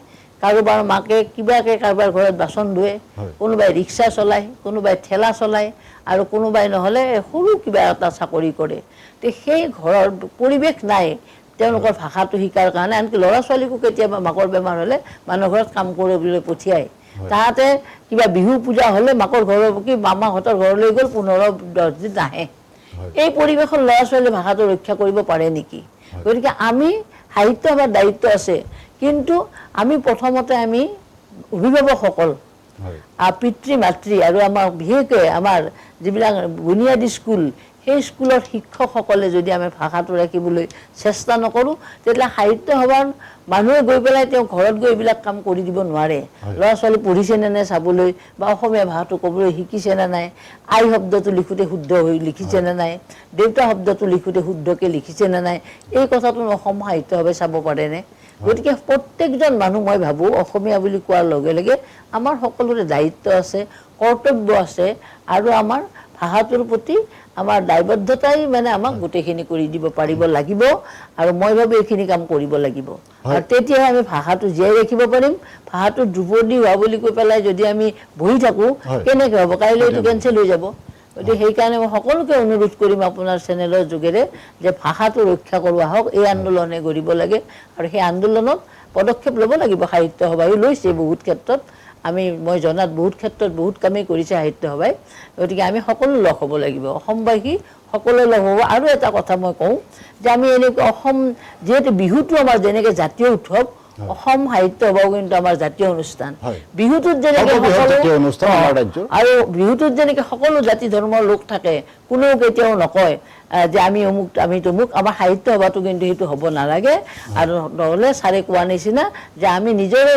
কাৰোবাৰ মাকে কিবাকৈ কাৰোবাৰ ঘৰত বাচন ধুৱে, কোনোবাই ৰিক্সা চলায়, কোনোবাই ঠেলা চলায়, আৰু কোনোবাই নহ'লে সৰু কিবা এটা চাকৰি কৰে। তো সেই ঘৰৰ পৰিৱেশ নাই তেওঁলোকৰ ভাষাটো শিকাৰ কাৰণে। আনকি ল'ৰা ছোৱালীকো কেতিয়াবা মাকৰ বেমাৰ হ'লে মানুহৰ ঘৰত কাম কৰিবলৈ পঠিয়ায়। তাহাঁতে কিবা বিহু পূজা হ'লে মাকৰ ঘৰৰ কি মামাহঁতৰ ঘৰলৈ গ'ল, 15-10 দিন নাহে। এই পৰিৱেশৰ ল'ৰা ছোৱালীয়ে ভাষাটো ৰক্ষা কৰিব পাৰে নেকি? গতিকে আমি সাহিত্য সভাৰ দায়িত্ব আছে, কিন্তু আমি প্ৰথমতে আমি অভিভাৱকসকল, পিতৃ মাতৃ, আৰু আমাৰ বিশেষকৈ আমাৰ যিবিলাক বুনিয়াদী স্কুল, সেই স্কুলৰ শিক্ষকসকলে যদি আমি ভাষাটো ৰাখিবলৈ চেষ্টা নকৰোঁ, তেতিয়াহ'লে সাহিত্য সভাৰ মানুহে গৈ পেলাই তেওঁ ঘৰত গৈ এইবিলাক কাম কৰি দিব নোৱাৰে। ল'ৰা ছোৱালী পঢ়িছেনে নাই চাবলৈ, বা অসমীয়া ভাষাটো ক'বলৈ শিকিছেনে নাই, আই শব্দটো লিখোঁতে শুদ্ধ হৈ লিখিছেনে নাই, দেউতা শব্দটো লিখোঁতে শুদ্ধকৈ লিখিছেনে নাই, এই কথাটো অসম সাহিত্য সভাই চাব পাৰেনে? গতিকে প্ৰত্যেকজন মানুহ, মই ভাবোঁ অসমীয়া বুলি কোৱাৰ লগে লগে আমাৰ সকলোৰে দায়িত্ব আছে, কৰ্তব্য আছে, আৰু আমাৰ ভাষাটোৰ প্ৰতি আমাৰ দায়বদ্ধতাই আমাক গোটেইখিনি কৰি দিব পাৰিব লাগিব, আৰু মই ভাবোঁ এইখিনি কাম কৰিব লাগিব। আৰু তেতিয়াহে আমি ভাষাটো জীয়াই ৰাখিব পাৰিম। ভাষাটো ধ্ৰুপদী হোৱা বুলি কৈ পেলাই যদি আমি বহি থাকোঁ, কেনেকৈ হ'ব? কাইলৈ এইটো কেঞ্চেল হৈ যাব। গতিকে সেইকাৰণে মই সকলোকে অনুৰোধ কৰিম আপোনাৰ চেনেলৰ যোগেৰে যে ভাষাটো ৰক্ষা কৰোৱা হওক, এই আন্দোলনে কৰিব লাগে, আৰু সেই আন্দোলনত পদক্ষেপ ল'ব লাগিব। সাহিত্য সভায়ো লৈছে বহুত ক্ষেত্ৰত, মই জনাত বহুত ক্ষেত্ৰত বহুত কামেই কৰিছে সাহিত্য সভাই। গতিকে আমি সকলো লগ হ'ব লাগিব, অসমবাসী সকলোৱে লগ হ'ব। আৰু এটা কথা মই কওঁ যে আমি এনেকৈ যিহেতু বিহুটো আমাৰ যেনেকৈ জাতীয় উৎসৱ, অসম সাহিত্য সভাও কিন্তু আমাৰ জাতীয় অনুষ্ঠান। বিহুটোত যেনেকৈ আৰু বিহুটোত যেনেকৈ সকলো জাতি ধৰ্মৰ লোক থাকে, কোনেও কেতিয়াও নকয় যে আমি অমুক আমি তমুক। আমাৰ সাহিত্য সভাটো কিন্তু সেইটো হ'ব নালাগে, আৰু নহ'লে ছাৰে কোৱা নিচিনা যে আমি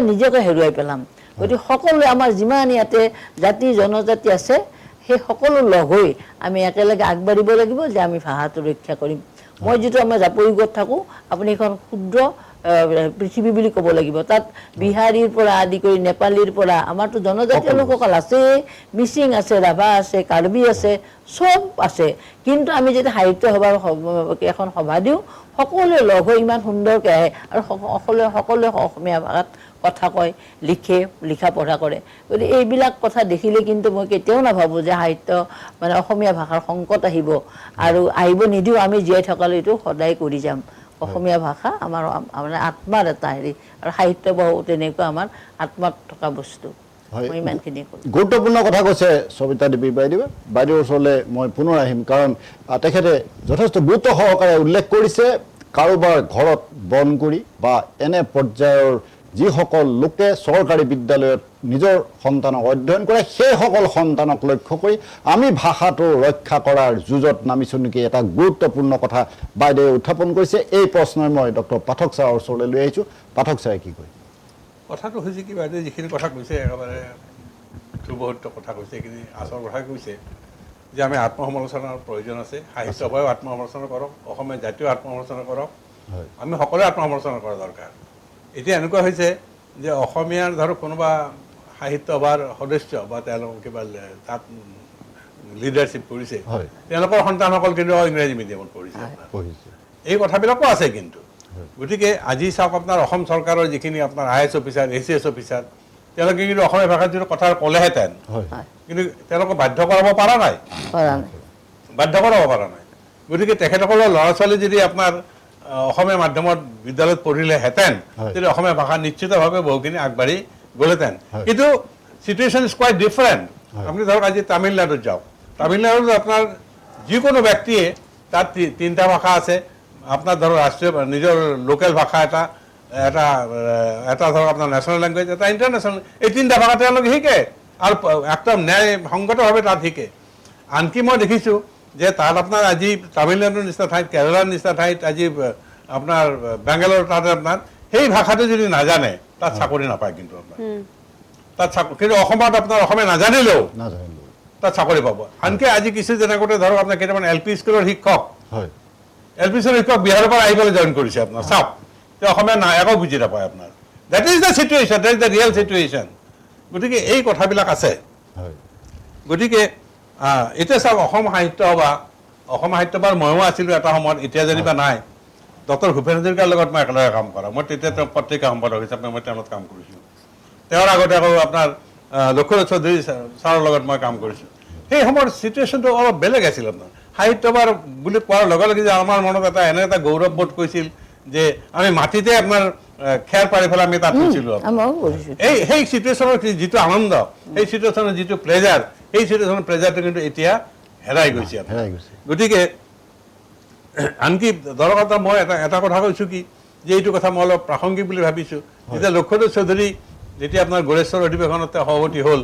নিজকে হেৰুৱাই পেলাম। গতিকে সকলোৱে আমাৰ যিমান ইয়াতে জাতি জনজাতি আছে, সেই সকলো লগ হৈ আমি একেলগে আগবাঢ়িব লাগিব যে আমি ভাষাটো ৰক্ষা কৰিম। মই যিটো আমাৰ জাপৰিগড়ত থাকোঁ, আপুনি এখন ক্ষুদ্ৰ পৃথিৱী বুলি ক'ব লাগিব। তাত বিহাৰীৰ পৰা আদি কৰি নেপালীৰ পৰা আমাৰতো জনজাতীয় লোকসকল আছে, মিচিং আছে, ৰাভা আছে, কাৰ্বি আছে, চব আছে। কিন্তু আমি যেতিয়া সাহিত্য সভাৰ এখন সভা দিওঁ, সকলোৱে লগ হৈ ইমান সুন্দৰকৈ আহে, আৰু সকলোৱে অসমীয়া ভাষাত কথা কয়, লিখা পঢ়া কৰে। গতিকে এইবিলাক কথা দেখিলে কিন্তু মই কেতিয়াও নাভাবোঁ যে সাহিত্য অসমীয়া ভাষাৰ সংকট আহিব, আৰু আহিব নিদিওঁ। আমি জীয়াই থকালৈতো সদায় কৰি যাম। অসমীয়া ভাষা আমাৰ আত্মাৰ এটা হেৰি, আৰু সাহিত্য বহু তেনেকুৱা আমাৰ আত্মাত থকা বস্তু। মই ইমানখিনি কৰোঁ। গুৰুত্বপূৰ্ণ কথা কৈছে সবিতা দেৱী বাইদেউৰ ওচৰলৈ মই পুনৰ আহিম, কাৰণ তেখেতে যথেষ্ট গুৰুত্ব সহকাৰে উল্লেখ কৰিছে কাৰোবাৰ ঘৰত বন কৰি বা এনে পৰ্যায়ৰ যিসকল লোকে চৰকাৰী বিদ্যালয়ত নিজৰ সন্তানক অধ্যয়ন কৰে সেইসকল সন্তানক লক্ষ্য কৰি আমি ভাষাটো ৰক্ষা কৰাৰ যুঁজত নামিছোঁ নেকি এটা গুৰুত্বপূৰ্ণ কথা বাইদেৱে উত্থাপন কৰিছে এই প্ৰশ্নই মই ডক্টৰ পাঠক ছাৰৰ ওচৰলৈ লৈ আহিছোঁ পাঠক ছাৰে কি কয় কথাটো হৈছে কি বাইদেৱে যিখিনি কথা কৈছে একেবাৰে ধ্ৰুৱসত্য কথা কৈছে এইখিনি আচল কথা কৈছে যে আমি আত্মসমালোচনাৰ প্ৰয়োজন আছে সাহিত্য সভায়ো আত্মসমালোচনা কৰক অসমীয়া জাতীয় আত্মসমালোচনা কৰক আমি সকলোৱে আত্মসমালোচনা কৰা দৰকাৰ এতিয়া এনেকুৱা হৈছে যে অসমীয়াৰ ধৰক কোনোবা সাহিত্য সভাৰ সদস্য বা তেওঁলোক কিবা তাত লিডাৰশ্বিপ কৰিছে তেওঁলোকৰ সন্তানসকল কিন্তু ইংৰাজী মিডিয়ামত পঢ়িছে এই কথাবিলাকো আছে কিন্তু গতিকে আজি চাওক আপোনাৰ অসম চৰকাৰৰ যিখিনি আপোনাৰ IAS অফিচাৰ ACS অফিচাৰ তেওঁলোকে কিন্তু অসমীয়া ভাষাত যিটো কথা ক'লেহেঁতেন কিন্তু তেওঁলোকক বাধ্য কৰাব পৰা নাই বাধ্য কৰাব পৰা নাই গতিকে তেখেতসকলৰ ল'ৰা ছোৱালী যদি আপোনাৰ অসমীয়া মাধ্যমত বিদ্যালয়ত পঢ়িলেহেঁতেন যদি অসমীয়া ভাষা নিশ্চিতভাৱে বহুখিনি আগবাঢ়ি গ'লহেঁতেন কিন্তু চিটুৱেশ্যন ইজ কোৱাইট ডিফাৰেণ্ট আপুনি ধৰক আজি তামিলনাডুত যাওক তামিলনাডুত আপোনাৰ যিকোনো ব্যক্তিয়ে তাত 3টা ভাষা আছে আপনার ধরো রাষ্ট্রীয় নিজের লোকাল ভাষা এটা এটা এটা ধরো আপনার ন্যাশনাল ল্যাঙ্গুয়েজ এটা ইন্টারন্যাশনাল এই 3টা ভাষা তেওঁলোকে শিকে আর একদম ন্যায় সংগতভাৱে তাত শিকে আনকি মই দেখিছোঁ যে তাত আপোনাৰ আজি তামিলনাডুৰ নিচিনা ঠাইত কেৰালাৰ নিচিনা ঠাইত আজি আপোনাৰ বেংগালোৰ তাত আপোনাৰ সেই ভাষাটো যদি নাজানে তাত চাকৰি নাপায় কিন্তু আপোনাৰ তাত কিন্তু অসমত আপোনাৰ অসমীয়া নাজানিলেও তাত চাকৰি পাব আনকি আজি কিছু যেনেকৈ ধৰক আপোনাৰ কেইটামান LP স্কুলৰ শিক্ষক LP স্কুলৰ শিক্ষক বিহাৰৰ পৰা আহি পেলাই জইন কৰিছে আপোনাৰ চাওক তেওঁ অসমীয়া একো বুজি নাপায় আপোনাৰ that is the situation that is the real situation গতিকে এই কথাবিলাক আছে গতিকে এতিয়া চাওক অসম সাহিত্য সভাৰ ময়ো আছিলোঁ এটা সময়ত এতিয়া যেনিবা নাই ডক্টৰ ভূপেন হাজৰিকাৰ লগত মই একেলগে কাম কৰা মই তেতিয়া তেওঁ পত্ৰিকা সম্পাদক হিচাপে মই তেওঁৰ লগত কাম কৰিছিলোঁ তেওঁৰ আগতে আকৌ আপোনাৰ লক্ষ্মীনাথ চৌধুৰী ছাৰৰ লগত মই কাম কৰিছোঁ সেই সময়ৰ চিটুৱেশ্যনটো অলপ বেলেগ আছিল আপোনাৰ সাহিত্য সভাৰ বুলি কোৱাৰ লগে লগে যে আমাৰ মনত এটা এনে এটা গৌৰৱ বোধ কৰিছিল যে আমি মাটিতে আপোনাৰ খেৰ পাৰি পেলাই আমি তাত গৈছিলোঁ সেই চিটুৱেশ্যনৰ যিটো আনন্দ সেই চিটুৱেশ্যনৰ যিটো প্লেজাৰ সেই চিটুৱেশ্যনৰ প্লেজাৰটো কিন্তু এতিয়া হেৰাই গৈছে গতিকে আনকি ধৰক মই এটা কথা কৈছোঁ কি যে এইটো কথা মই অলপ প্ৰাসংগিক বুলি ভাবিছোঁ যেতিয়া লক্ষ্মীনাথ চৌধুৰী যেতিয়া আপোনাৰ গড়েশ্বৰ অধিৱেশনত সভাপতি হ'ল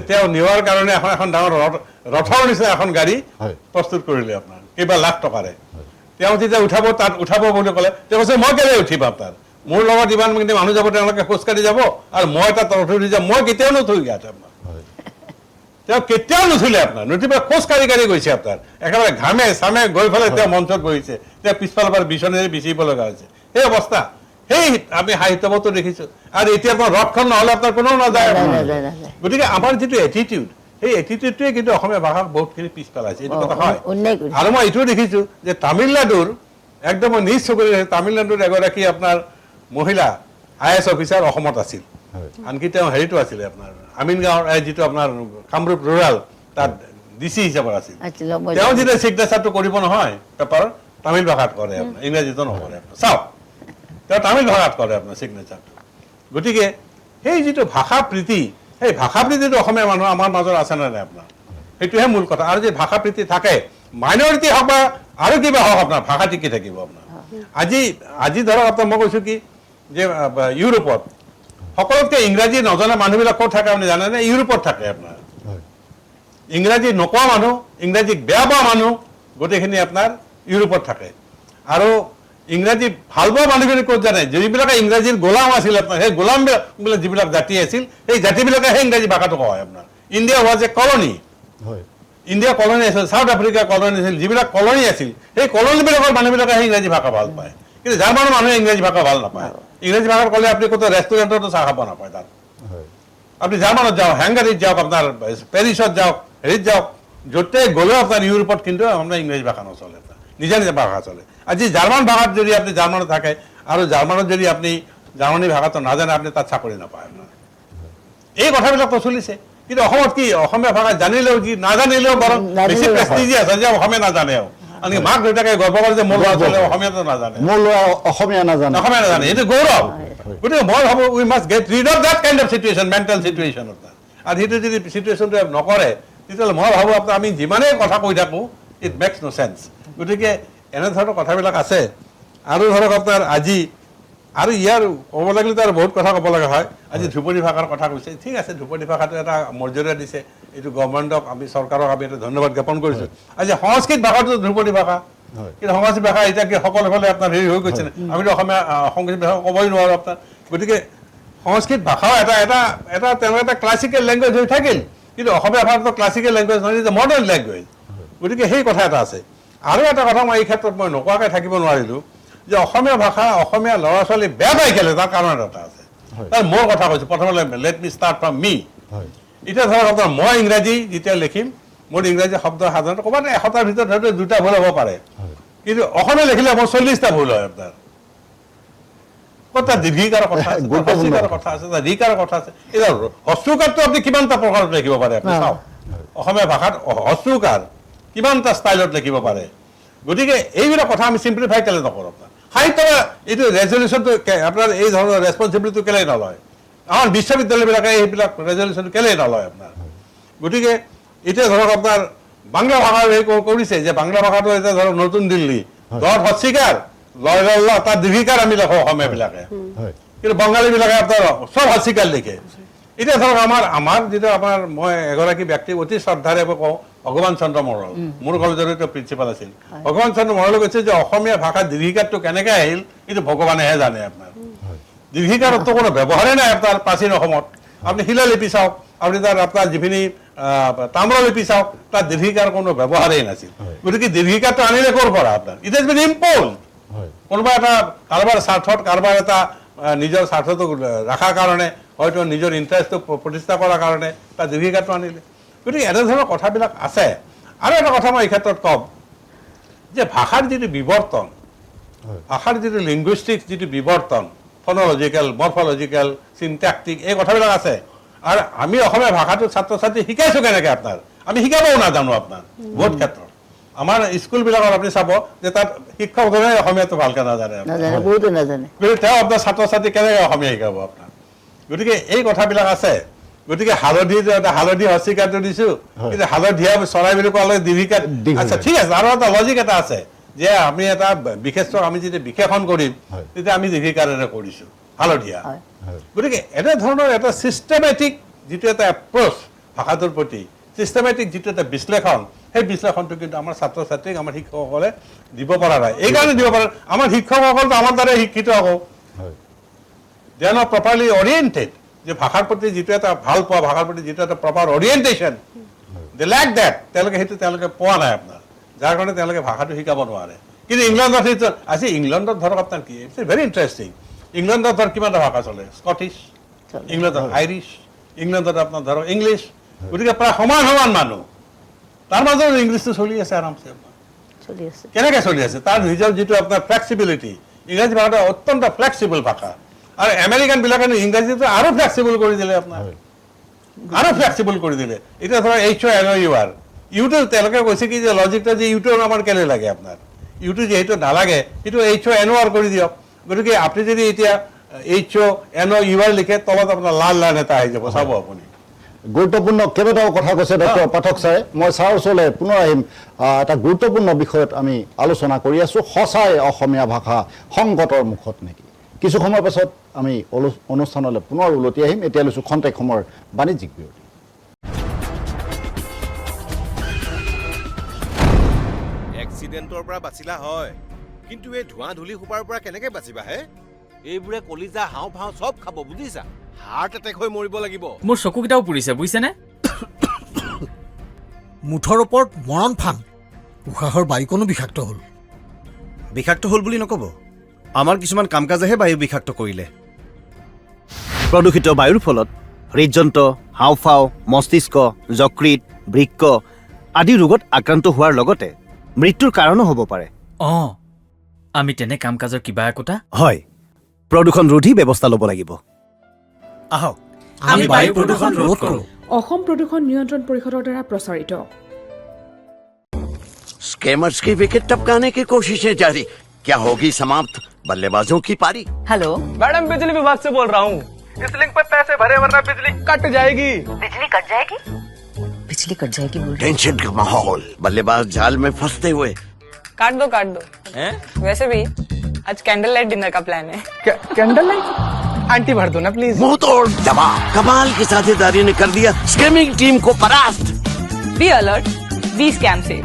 তেওঁ নিয়াৰ কাৰণে এখন ডাঙৰ ৰথৰ নিচিনা এখন গাড়ী প্ৰস্তুত কৰিলে আপোনাৰ কেইবা লাখ টকাৰে তেওঁ যেতিয়া উঠাব বুলি ক'লে তেওঁ কৈছে মই কেলৈ উঠিম আপোনাৰ মোৰ লগত ইমানখিনি মানুহ যাব তেওঁলোকে খোজকাঢ়ি যাব আৰু মই তাত উঠি যাম মই কেতিয়াও নুঠো ইয়াত আপোনাৰ তেওঁ কেতিয়াও নুঠিলে আপোনাৰ নুঠি পেলাই খোজকাঢ়ি গৈছে আপোনাৰ একেবাৰে ঘামে চামে গৈ পেলাই তেওঁ মঞ্চত বহিছে তেওঁ পিছফালৰ পৰা বিচনীৰে বিচিব লগা হৈছে সেই অৱস্থা সেই আমি সাহিত্য সভাতো দেখিছোঁ আৰু এতিয়া আপোনাৰ ৰথখন নহ'লে আপোনাৰ কোনেও নাযায় গতিকে আমাৰ যিটো এটিটিউড সেই এটিটিউডটোৱে কিন্তু অসমীয়া ভাষাক বহুতখিনি পিছ পেলাইছে এইটো কথা হয় আৰু মই এইটোও দেখিছোঁ যে তামিলনাডুৰ একদম নিজ চকুৰে তামিলনাডুৰ এগৰাকী আপোনাৰ মহিলা IAS অফিচাৰ অসমত আছিল আনকি তেওঁ হেৰিটো আছিলে আপোনাৰ আমিনগাঁৱৰ যিটো আপোনাৰ কামৰূপ ৰুৰাল তাত DC হিচাপত আছিল তেওঁ যেতিয়া ছিগনেচাৰটো কৰিব নহয় পেপাৰ তামিল ভাষাত কৰে আপোনাৰ ইংৰাজীতো নকৰে আপোনাৰ চাওক তেওঁ তামিল ভাষাত কৰে আপোনাৰ ছিগনেচাৰটো গতিকে সেই যিটো ভাষা প্ৰীতি সেই ভাষা প্ৰীতিটো অসমীয়া মানুহ আমাৰ মাজত আছে নে নাই আপোনাৰ সেইটোহে মূল কথা আৰু যে ভাষা প্ৰীতি থাকে মাইনৰিটি হওক বা আৰু কিবা হওক আপোনাৰ ভাষা টিকি থাকিব আপোনাৰ আজি ধৰক আপোনাৰ মই কৈছোঁ কি যে ইউৰোপত সকলোতকৈ ইংৰাজী নজনা মানুহবিলাক ক'ত থাকে আপুনি জানেনে ইউৰোপত থাকে আপোনাৰ ইংৰাজী নকোৱা মানুহ ইংৰাজীক বেয়া পোৱা মানুহ গোটেইখিনি আপোনাৰ ইউৰোপত থাকে আৰু ইংৰাজী ভাল পোৱা মানুহখিনি ক'ত জানে যিবিলাকে ইংৰাজীৰ গোলাম আছিল আপোনাৰ সেই গোলামবিলাক যিবিলাক জাতি আছিল সেই জাতিবিলাকে সেই ইংৰাজী ভাষাটো কয় আপোনাৰ India was a colony India colony আছিল চাউথ আফ্ৰিকা কলনি আছিল যিবিলাক কলনি আছিল সেই কলনিবিলাকৰ মানুহবিলাকে সেই ইংৰাজী ভাষা ভাল পায় কিন্তু জাৰ্মানৰ মানুহে ইংৰাজী ভাষা ভাল নাপায় ইংৰাজী ভাষাত ক'লে আপুনি ক'তো ৰেষ্টুৰেণ্টতো চাহ খাব নাপায় তাত আপুনি জাৰ্মানত যাওক হাংগাৰীত যাওক আপোনাৰ পেৰিছত যাওক হেৰিত যাওক য'তে গ'লেও আপোনাৰ ইউৰোপত কিন্তু আপোনাৰ ইংৰাজী ভাষা নচলে নিজা ভাষা চলে আজি জাৰ্মান ভাষাত যদি আপুনি জাৰ্মানত থাকে আৰু জাৰ্মানত যদি আপুনি জাৰ্মানী ভাষাটো নাজানে আপুনি তাত চাকৰি নাপায় আপোনাৰ এই কথাবিলাক প্ৰচলিছে কিন্তু অসমত কি অসমীয়া ভাষা জানিলেও কি নাজানিলেও বৰং বেছি প্ৰেষ্টিজিয়াছ যে অসমীয়া নাজানেও আনকি মাক দেউতাকে গৰ্ব কৰে যে মোৰ ল'ৰা ছোৱালীয়ে অসমীয়াটো নাজানে মোৰ ল'ৰা অসমীয়া নাজানে এইটো গৌৰৱ গতিকে মই ভাবোঁ we must get rid of that kind of situation mental situation আপোনাৰ আৰু সেইটো যদি চিটুৱেশ্যনটো নকৰে তেতিয়াহ'লে মই ভাবোঁ আপোনাৰ আমি যিমানেই কথা কৈ থাকোঁ ইট মেক্স ন' চেন্স গতিকে এনেধৰণৰ কথাবিলাক আছে আৰু ধৰক আপোনাৰ আজি আৰু ইয়াৰ ক'ব লাগিলেতো আৰু বহুত কথা ক'ব লগা হয়। আজি ধ্ৰুপদী ভাষাৰ কথা কৈছে, ঠিক আছে, ধ্ৰুপদী ভাষাটো এটা মৰ্যাদা দিছে, এইটো গভৰ্ণমেণ্টক আমি চৰকাৰক আমি এটা ধন্যবাদ জ্ঞাপন কৰিছোঁ। আজি সংস্কৃত ভাষাটো ধ্ৰুপদী ভাষা, কিন্তু সংস্কৃত ভাষা এতিয়া কি সকলো ফালে আপোনাৰ হেৰি হৈ গৈছে, আমিতো অসমীয়া সংস্কৃত ভাষা ক'বই নোৱাৰোঁ আপোনাৰ। গতিকে সংস্কৃত ভাষাও তেওঁলোকে এটা ক্লাছিকেল লেংগুৱেজ হৈ থাকিল, কিন্তু অসমীয়া ভাষাটো ক্লাছিকেল লেংগুৱেজ নহয়, ইজ এ মডাৰ্ণ লেংগুৱেজ। গতিকে সেই কথা এটা আছে। আৰু এটা কথা মই এই ক্ষেত্ৰত মই নোকোৱাকৈ থাকিব নোৱাৰিলোঁ যে অসমীয়া ভাষা অসমীয়া ল'ৰা ছোৱালী বেয়া পাই খেলে, তাৰ কাৰণ এটা আছে। তাৰ মোৰ কথা কৈছোঁ, প্ৰথমে লেট মি ষ্টাৰ্ট ফ্ৰম মি। এতিয়া ধৰক আপোনাৰ মই ইংৰাজী যেতিয়া লিখিম, মোৰ ইংৰাজী শব্দ সাধাৰণতে ক'ৰবাত 100টাৰ ভিতৰত হয়তো 2টা ভুল হ'ব পাৰে, কিন্তু অসমীয়া লিখিলে মোৰ 40টা ভুল হয় আপোনাৰ। তাত দীৰ্ঘিকাৰ কথা আছে, হস্যিকাৰ কথা আছে, ৰিকাৰ কথা আছে। এতিয়া হস্যকাৰটো আপুনি কিমানটা প্ৰকাৰত লিখিব পাৰে আপুনি চাওক, অসমীয়া ভাষাত হস্যকাৰ কিমানটা ষ্টাইলত লিখিব পাৰে। গতিকে এইবিলাক কথা আমি চিম্প্লিফাই কেলে নকৰোঁ আপোনাৰ। সাহিত্যৰ এইটো ৰেজলিউশ্যনটো আপোনাৰ এই ধৰণৰ ৰেচপনচিবিলিটিটো কেলেই নলয়, আমাৰ বিশ্ববিদ্যালয়বিলাকে এইবিলাক ৰেজলিউশ্যনটো কেলেই নলয় আপোনাৰ। গতিকে এতিয়া ধৰক আপোনাৰ বাংলা ভাষাৰ হেৰি কৰিছে যে বাংলা ভাষাটো এতিয়া ধৰক নতুন দিল্লী দত হস্যিকাৰ তাত দীৰ্ঘিকাৰ আমি লিখোঁ অসমীয়াবিলাকে, কিন্তু বঙালীবিলাকে আপোনাৰ চব হস্যিকাৰ লিখে। এতিয়া ধৰক আমাৰ যিটো আমাৰ মই এগৰাকী ব্যক্তিক অতি শ্ৰদ্ধাৰে কওঁ, ভগৱান চন্দ্ৰ মহল, মোৰ কলেজৰ প্ৰিন্সিপাল আছিল। ভগৱান চন্দ্ৰ মহলে কৈছে যে অসমীয়া ভাষাত দীৰ্ঘিকাৰটো কেনেকৈ আহিল এইটো ভগৱানেহে জানে আপোনাৰ। দীৰ্ঘিকাৰতো কোনো ব্যৱহাৰেই নাই আপোনাৰ প্ৰাচীন অসমত। আপুনি শিলালিপি চাওক, আপুনি তাত আপোনাৰ যিখিনি তাম্ৰলিপি চাওক, তাত দীৰ্ঘিকাৰ কোনো ব্যৱহাৰেই নাছিল। গতিকে দীৰ্ঘিকাৰটো আনিলে ক'ৰ পৰা আপোনাৰ? It is bin impose. কোনোবা এটা কাৰোবাৰ স্বাৰ্থত, কাৰোবাৰ এটা নিজৰ স্বাৰ্থটো ৰখাৰ কাৰণে, হয়তো নিজৰ ইণ্টাৰেষ্টটো প্ৰতিষ্ঠা কৰাৰ কাৰণে তাত দীৰ্ঘিকাৰটো আনিলে। গতিকে এনেধৰণৰ কথাবিলাক আছে। আৰু এটা কথা মই এই ক্ষেত্ৰত ক'ম যে ভাষাৰ যিটো বিৱৰ্তন, ভাষাৰ যিটো লিংগুইষ্টিক যিটো বিৱৰ্তন, ফন'লজিকেল, মৰ্ফলজিকেল, চিনটেক্টিক, এই কথাবিলাক আছে। আৰু আমি অসমীয়া ভাষাটো ছাত্ৰ ছাত্ৰী শিকাইছোঁ কেনেকৈ আপোনাৰ? আমি শিকাবও নাজানো আপোনাৰ বহুত ক্ষেত্ৰত। আমাৰ স্কুলবিলাকত আপুনি চাব যে তাত শিক্ষকজনে অসমীয়াটো ভালকৈ নাজানে, বহুতে নাজানে, গতিকে তেওঁ আপোনাৰ ছাত্ৰ ছাত্ৰী কেনেকৈ অসমীয়া শিকাব আপোনাৰ? গতিকে এই কথাবিলাক আছে। গতিকে হালধি হস্যিকাৰটো দিছোঁ, কিন্তু হালধীয়া চৰাই বুলি কোৱালৈ দীৰ্ঘিকাৰ। আচ্ছা ঠিক আছে, আৰু এটা লজিক এটা আছে যে আমি এটা বিশেষত্ব আমি যেতিয়া বিশেষণ কৰিম তেতিয়া আমি দীৰ্ঘিকাৰেৰে কৰিছোঁ হালধীয়া। গতিকে এনেধৰণৰ এটা ছিষ্টেমেটিক যিটো এটা এপ্ৰ'চ ভাষাটোৰ প্ৰতি, ছিষ্টেমেটিক যিটো এটা বিশ্লেষণ, সেই বিশ্লেষণটো কিন্তু আমাৰ ছাত্ৰ ছাত্ৰীক আমাৰ শিক্ষকসকলে দিব পৰা নাই। এইকাৰণে দিব পৰা, আমাৰ শিক্ষকসকলতো আমাৰ দ্বাৰাই শিক্ষিত আকৌ, দে আৰ নট প্ৰপাৰলি অৰিয়েণ্টেড। যে ভাষাৰ প্ৰতি যিটো এটা ভাল পোৱা, ভাষাৰ প্ৰতি যিটো এটা প্ৰপাৰ অৰিয়েণ্টেশ্যন, দে লেক ডেট, তেওঁলোকে পোৱা নাই আপোনাৰ, যাৰ কাৰণে তেওঁলোকে ভাষাটো শিকাব নোৱাৰে। কিন্তু ইংলেণ্ডত আজি ইংলেণ্ডত ধৰক আপোনাৰ কি ইটছ ভেৰি ইণ্টাৰেষ্টিং। ইংলেণ্ডত ধৰক কিমানটা ভাষা চলে, স্কটিছ, ইংলেণ্ডত আইৰিছ, ইংলেণ্ডত আপোনাৰ ধৰক ইংলিছ। গতিকে প্ৰায় সমান মানুহ, তাৰ মাজত ইংলিছটো চলি আছে আৰামছে। কেনেকৈ চলি আছে? তাৰ নিজৰ যিটো আপোনাৰ ফ্লেক্সিবিলিটি, ইংৰাজী ভাষাটো অত্যন্ত ফ্লেক্সিবল ভাষা। আৰু আমেৰিকানবিলাকে ইংৰাজীটো আৰু ফ্লেক্সিবল কৰি দিলে আপোনাৰ, আৰু ফ্লেক্সিবল কৰি দিলে। এতিয়া ধৰক HONOUR, ইউটো তেওঁলোকে কৈছে কি যে লজিকটো যে ইউটো আমাৰ কেলৈ লাগে আপোনাৰ, ইউটো যিহেতু নালাগে সেইটো HONOR কৰি দিয়ক। গতিকে আপুনি যদি এতিয়া HONOUR লিখে, তলত আপোনাৰ লাল লাইন এটা আহি যাব, চাব আপুনি। গুৰুত্বপূৰ্ণ কেইবাটাও কথা কৈছে ডক্টৰ পাঠক ছাৰে। মই ছাৰৰ ওচৰলৈ পুনৰ আহিম। এটা গুৰুত্বপূৰ্ণ বিষয়ত আমি আলোচনা কৰি আছোঁ, সঁচাই অসমীয়া ভাষা সংকটৰ মুখত নেকি? কিছু সময়ৰ পাছত আমি অনুষ্ঠানলৈ পুনৰ উলটি আহিম। এতিয়া লৈছোঁ খন্তেক সময়ৰ বাণিজ্যিক বিৰতি। এক্সিডেণ্টৰ পৰা বাচিলা হয়, কিন্তু এই ধোঁৱা ধূলি সোপাৰ পৰা কেনেকৈ বাচিবা হে? এইবোৰে কলিজা হাওঁফাওঁ চব খাব, বুজিছা? হাৰ্ট এটেক হৈ মৰিব লাগিব। মোৰ চকুকেইটাও পুৰিছে, বুজিছেনে? মুঠৰ ওপৰত মৰণ ফান, উশাহৰ বায়ুকণো বিষাক্ত হ'ল। বিষাক্ত হ'ল বুলি নক'ব, আমাৰ কিছুমান কাম কাজেহে বায়ু বিষাক্ত কৰিলে। প্ৰদূষিত বায়ুৰ ফলত হৃদযন্ত্ৰ, হাওঁফাওঁ, মস্তিষ্ক, যকৃত, বৃক্ক আদি ৰোগত আক্ৰান্ত হোৱাৰ লগতে মৃত্যুৰ কাৰণো হ'ব পাৰে। আমি তেনে কাম কাজৰ কিবা একোটা হয়, প্ৰদূষণ ৰোধী ব্যৱস্থা ল'ব লাগিব। আহক আমি বায়ু প্ৰদূষণ ৰোধ কৰোঁ। অসম প্ৰদূষণ নিয়ন্ত্ৰণ পৰিষদৰ দ্বাৰা প্ৰচাৰিত। स्कैमर्स की विकेट टपकाने की कोशिशें जारी, क्या होगी समाप्त बल्लेबाजों की पारी? हेलो मैडम, बिजली विभाग से बोल रहा हूँ। इस लिंक पर पैसे भरे वरना बिजली कट जाएगी। बिजली कट जाएगी? बिजली कट जाएगी बोल रहे? टेंशन का माहौल, बल्लेबाज जाल में फंसते हुए। काट दो। वैसे भी आज कैंडल लाइट डिनर का प्लान है कैंडल लाइट आंटी भर दो ना प्लीज मुंह तोड़ जवाब कमाल की साझेदारी ने कर दिया स्कैमिंग टीम को परास्त बी अलर्ट बी स्कैम से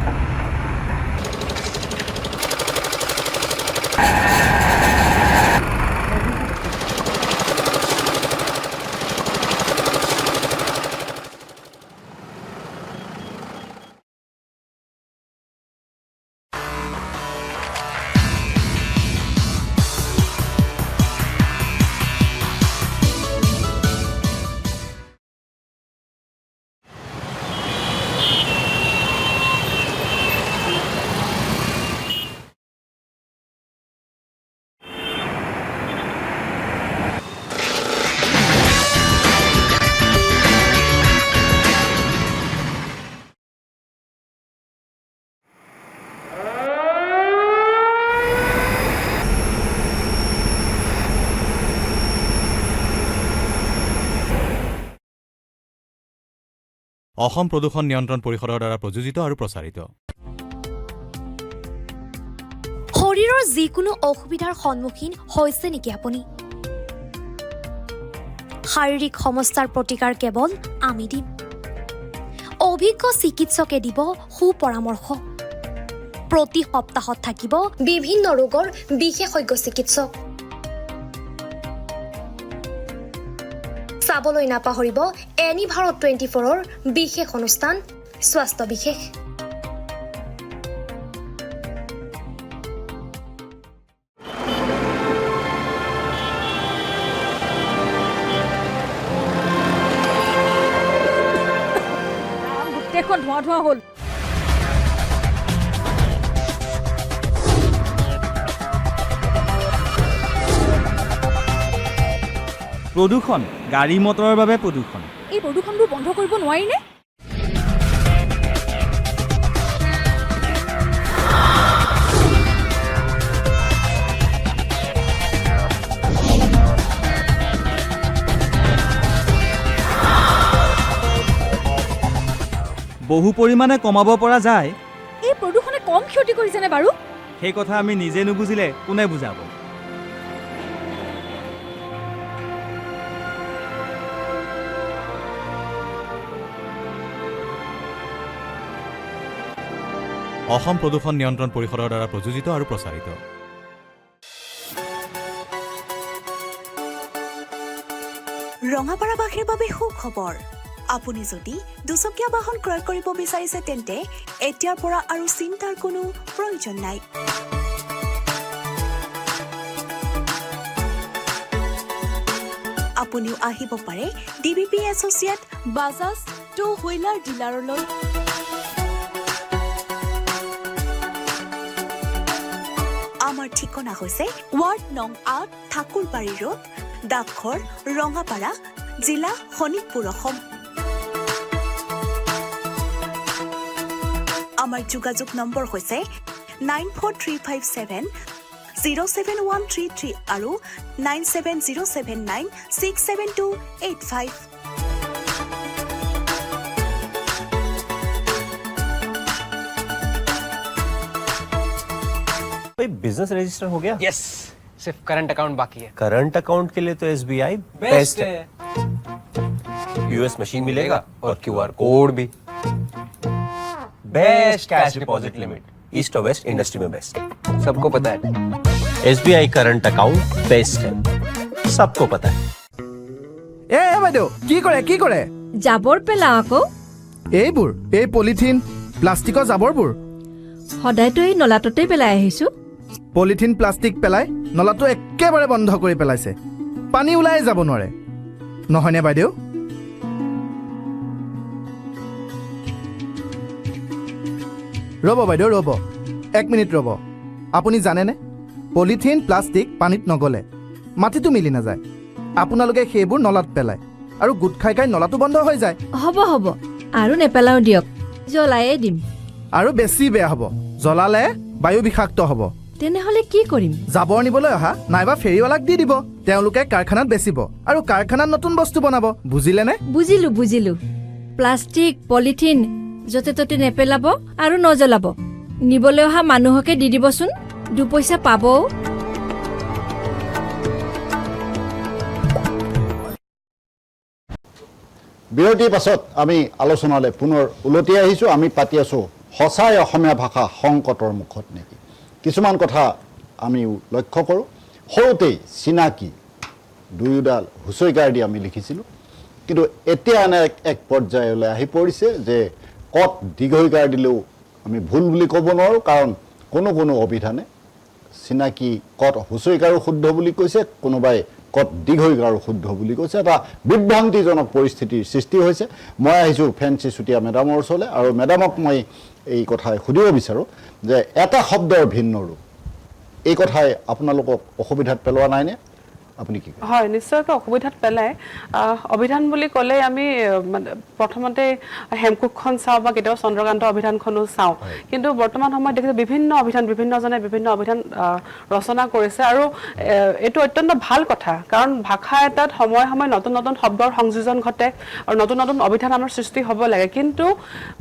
অসম প্ৰদূষণ নিয়ন্ত্ৰণ পৰিষদৰ দ্বাৰা প্ৰযোজিত আৰু প্ৰচাৰিত শৰীৰৰ যিকোনো অসুবিধাৰ সন্মুখীন হৈছে নেকি আপুনি শাৰীৰিক সমস্যাৰ প্ৰতিকাৰ কেৱল আমি দিম অভিজ্ঞ চিকিৎসকে দিব সুপৰামৰ্শ প্ৰতি সপ্তাহত থাকিব বিভিন্ন ৰোগৰ বিশেষজ্ঞ চিকিৎসক চাবলৈ নাপাহৰিব এনি ভাৰত 24ৰ বিশেষ অনুষ্ঠান স্বাস্থ্য বিশেষ গোটেইখন ধোঁৱা ধোঁৱা হ'ল প্ৰদূষণ গাড়ী মটৰৰ বাবে প্ৰদূষণ এই প্ৰদূষণবোৰ বন্ধ কৰিব নোৱাৰিনে বহু পৰিমাণে কমাব পৰা যায় এই প্ৰদূষণে কম ক্ষতি কৰিছেনে বাৰু সেই কথা আমি নিজে নুবুজিলে কোনে বুজাব অসম প্ৰদূষণ নিয়ন্ত্ৰণ পৰিষদৰ দ্বাৰা প্ৰযোজিত আৰু প্ৰচাৰিত ৰঙাপাৰাবাসীৰ বাবে সুখবৰ আপুনি যদি দুচকীয়া বাহন ক্ৰয় কৰিব বিচাৰিছে তেন্তে এতিয়াৰ পৰা আৰু চিন্তাৰ কোনো প্ৰয়োজন নাই আপুনিও আহিব পাৰে DBP associate Bajaj two wheeler ডিলাৰলৈ আমাৰ ঠিকনা হৈছে ৱাৰ্ড নং ৮ ঠাকুৰবাৰী ৰোড ডাকঘৰ ৰঙাপাৰা জিলা শোণিতপুৰ অসম আমাৰ যোগাযোগ নম্বৰ হৈছে 9435707133 আৰু 9707967285 बिजनेस रजिस्टर हो गया यस सिर्फ करंट अकाउंट बाकी है करंट अकाउंट के लिए तो SBI बेस्ट है यूएस मशीन मिलेगा और QR कोड भी best cash deposit limit east और वेस्ट इंडस्ट्री में बेस्ट सबको पता है SBI करंट अकाउंट बेस्ट है सबको पता है ए বাইদেউ কি কৰে জাবৰ পেলাও আকৌ এইবোৰ এই পলিথিন প্লাষ্টিকৰ জাবৰবোৰ সদায়তো এই নলাটোতেই পেলাই আহিছো পলিথিন প্লাষ্টিক পেলাই নলাটো একেবাৰে বন্ধ কৰি পেলাইছে পানী ওলাই যাব নোৱাৰে নহয়নে বাইদেউ ৰ'ব বাইদেউ ৰ'ব 1 মিনিট ৰ'ব আপুনি জানেনে পলিথিন প্লাষ্টিক পানীত নগলে মাটিটো মিলি নাযায় আপোনালোকে সেইবোৰ নলাত পেলায় আৰু গুট খাই নলাটো বন্ধ হৈ যায় হ'ব আৰু নেপেলাও দিয়ক জ্বলায়ে দিম আৰু বেছি বেয়া হ'ব জ্বলালে বায়ু বিষাক্ত হ'ব তেনেহলে কি কৰিম জাবৰ নিবলৈ অহা নাইবা ফেৰিৱালাক দি দিব তেওঁলোকে কাৰখানাত বেচিব আৰু কাৰখানাত নতুন বস্তু বনাব বুজিলেনে বুজিলো প্লাষ্টিক পলিথিন যতে ততে নেপেলাব আৰু নজ্বলাব নিবলৈ অহা মানুহকে দি দিবচোন 2 পইচা পাব বিৰতিৰ পাছত আমি আলোচনালৈ পুনৰ উলটি আহিছোঁ। আমি পাতি আছোঁ সঁচাই অসমীয়া ভাষা সংকটৰ মুখত নেকি। কিছুমান কথা আমি লক্ষ্য কৰোঁ। সৰুতেই চিনাকি দুয়োডাল হুঁচৰিকাৰ দি আমি লিখিছিলোঁ, কিন্তু এতিয়া এনে এক পৰ্যায়লৈ আহি পৰিছে যে কত দীঘইকাৰ দিলেও আমি ভুল বুলি ক'ব নোৱাৰোঁ, কাৰণ কোনো অভিধানে চিনাকি কত হুঁচৰিকাৰো শুদ্ধ বুলি কৈছে, কোনোবাই কত দীঘইকাৰো শুদ্ধ বুলি কৈছে। এটা বিভ্ৰান্তিজনক পৰিস্থিতিৰ সৃষ্টি হৈছে। মই আহিছোঁ ফেঞ্চি চুতীয়া মেডামৰ ওচৰলৈ, আৰু মেডামক মই এই কথাই সুধিব বিচাৰোঁ যে এটা শব্দৰ ভিন্ন ৰূপ, এই কথাই আপোনালোকক অসুবিধাত পেলোৱা নাইনে? আপুনি কি কয়? হয়, নিশ্চয়কৈ অসুবিধাত পেলায়। অভিধান বুলি ক'লে আমি প্ৰথমতে হেমকোষখন চাওঁ বা কেতিয়াবা চন্দ্ৰকান্ত অভিধানখনো চাওঁ, কিন্তু বৰ্তমান সময়ত দেখিছোঁ বিভিন্নজনে বিভিন্ন অভিধান ৰচনা কৰিছে, আৰু এইটো অত্যন্ত ভাল কথা, কাৰণ ভাষা এটাত সময়ে সময়ে নতুন নতুন শব্দৰ সংযোজন ঘটে আৰু নতুন নতুন অভিধান আমাৰ সৃষ্টি হ'ব লাগে। কিন্তু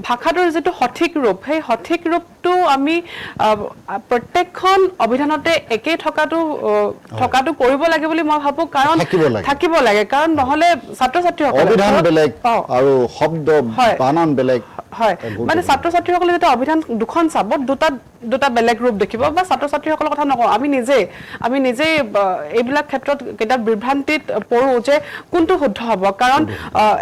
ভাষাটোৰ যিটো সঠিক ৰূপ, সেই সঠিক ৰূপটো আমি প্ৰত্যেকখন অভিধানতে একেই থকাটো কৰিব লাগে বুলি মই ভাবো, কাৰণ থাকিব লাগে, কাৰণ নহ'লে ছাত্ৰ ছাত্ৰীসকলে অভিধান বেলেগ আৰু শব্দ বানান বেলেগ। হয়, মানে ছাত্ৰ ছাত্ৰীসকলে যেতিয়া অভিধান দুখন চাব, দুটা বেলেগ ৰূপ দেখিব। বা ছাত্ৰ ছাত্ৰীসকলৰ কথা নকওঁ, আমি নিজেই এইবিলাক ক্ষেত্ৰত কেতিয়াবা বিভ্ৰান্তিত পৰোঁ যে কোনটো শুদ্ধ হ'ব, কাৰণ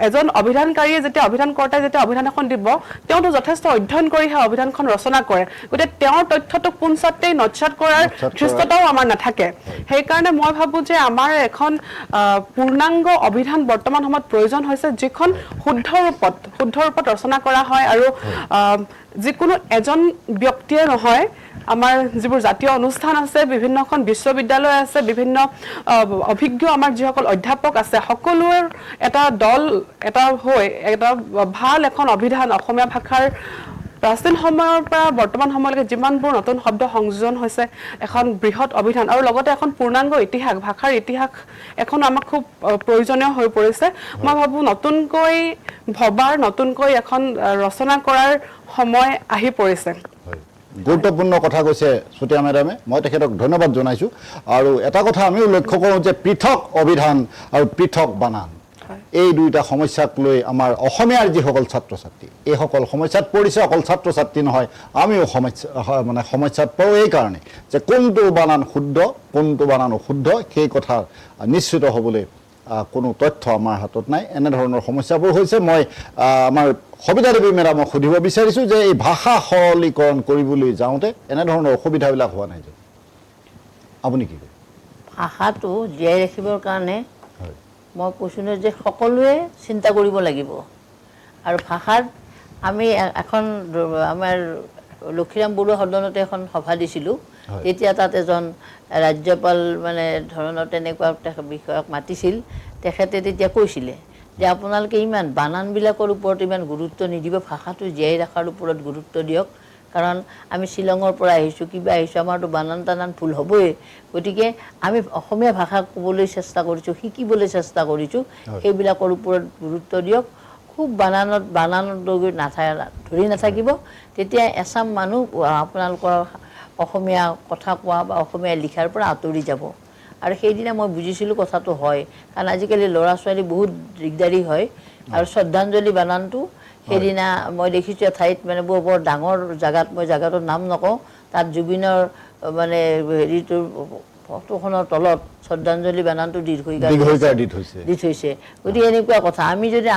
এজন অভিধানকাৰীয়ে অভিধানকৰ্তাই যেতিয়া অভিধান এখন দিব, তেওঁতো যথেষ্ট অধ্যয়ন কৰিহে অভিধানখন ৰচনা কৰে, গতিকে তেওঁৰ তথ্যটো পোনছাটেই নৎসাত কৰাৰ ধৃষ্টতাও আমাৰ নাথাকে। সেইকাৰণে মই ভাবোঁ যে আমাৰ এখন পূৰ্ণাংগ অভিধান বৰ্তমান সময়ত প্ৰয়োজন হৈছে, যিখন শুদ্ধ ৰূপত ৰচনা কৰা হয়, আৰু যিকোনো এজন ব্যক্তিয়ে নহয়, আমাৰ যিবোৰ জাতীয় অনুষ্ঠান আছে, বিভিন্নখন বিশ্ববিদ্যালয় আছে, বিভিন্ন অভিজ্ঞ আমাৰ যিসকল অধ্যাপক আছে, সকলোৰে এটা দল হৈ এটা ভাল এখন অভিধান অসমীয়া ভাষাৰ প্ৰাচীন সময়ৰ পৰা বৰ্তমান সময়লৈকে যিমানবোৰ নতুন শব্দ সংযোজন হৈছে, এখন বৃহৎ অভিধান, আৰু লগতে এখন পূৰ্ণাংগ ইতিহাস, ভাষাৰ ইতিহাস এখন আমাক খুব প্ৰয়োজনীয় হৈ পৰিছে। মই ভাবোঁ নতুনকৈ এখন ৰচনা কৰাৰ সময় আহি পৰিছে। গুৰুত্বপূৰ্ণ কথা কৈছে চুতীয়া মেডামে, মই তেখেতক ধন্যবাদ জনাইছোঁ। আৰু এটা কথা আমিও লক্ষ্য কৰোঁ যে পৃথক অভিধান আৰু পৃথক বানান, এই দুইটা সমস্যাক লৈ আমাৰ অসমীয়াৰ যিসকল ছাত্ৰ ছাত্ৰী, এইসকল সমস্যাত পৰিছে। অকল ছাত্ৰ ছাত্ৰী নহয়, আমিও সমস্যাত পৰোঁ এই কাৰণে যে কোনটো বানান শুদ্ধ, কোনটো বানান অশুদ্ধ, সেই কথা নিশ্চিত হ'বলৈ কোনো তথ্য আমাৰ হাতত নাই। এনেধৰণৰ সমস্যাবোৰ হৈছে। মই আমাৰ সবিতা দেৱী মেডামক সুধিব বিচাৰিছোঁ যে এই ভাষা সৰলীকৰণ কৰিবলৈ যাওঁতে এনেধৰণৰ অসুবিধাবিলাক হোৱা নাই যে, আপুনি কি কয়? ভাষাটো জীয়াই ৰাখিবৰ কাৰণে মই কৈছোঁ যে সকলোৱে চিন্তা কৰিব লাগিব। আৰু ভাষাত আমি আমাৰ লক্ষীৰাম বৰুৱা সদনতে এখন সভা দিছিলোঁ, তেতিয়া তাত এজন ৰাজ্যপাল ধৰণৰ তেনেকুৱা বিষয়ক মাতিছিল। তেখেতে তেতিয়া কৈছিলে যে আপোনালোকে ইমান বানানবিলাকৰ ওপৰত ইমান গুৰুত্ব নিদিব, ভাষাটো জীয়াই ৰখাৰ ওপৰত গুৰুত্ব দিয়ক, কাৰণ আমি শ্বিলঙৰ পৰা আহিছোঁ, আমাৰতো বানান টানান ভুল হ'বই। গতিকে আমি অসমীয়া ভাষা ক'বলৈ চেষ্টা কৰিছোঁ, শিকিবলৈ চেষ্টা কৰিছোঁ, সেইবিলাকৰ ওপৰত গুৰুত্ব দিয়ক। খুব বানানত ধৰি নাথাকিব, তেতিয়া এচাম মানুহ আপোনালোকৰ অসমীয়া কথা কোৱা বা অসমীয়া লিখাৰ পৰা আঁতৰি যাব। আৰু সেইদিনা মই বুজিছিলোঁ কথাটো হয়, কাৰণ আজিকালি ল'ৰা ছোৱালী বহুত দিগদাৰী হয়। আৰু শ্ৰদ্ধাঞ্জলি বানানটো সেইদিনা মই দেখিছোঁ এঠাইত বৰ ডাঙৰ জেগাত, মই জেগাটোৰ নাম নকওঁ, তাত জুবিনৰ হেৰিটোৰ ফটোখনৰ তলত শ্ৰদ্ধাঞ্জলি বানানটো দীৰ্ঘইকাৰ দি থৈছে। গতিকে এনেকুৱা কথা,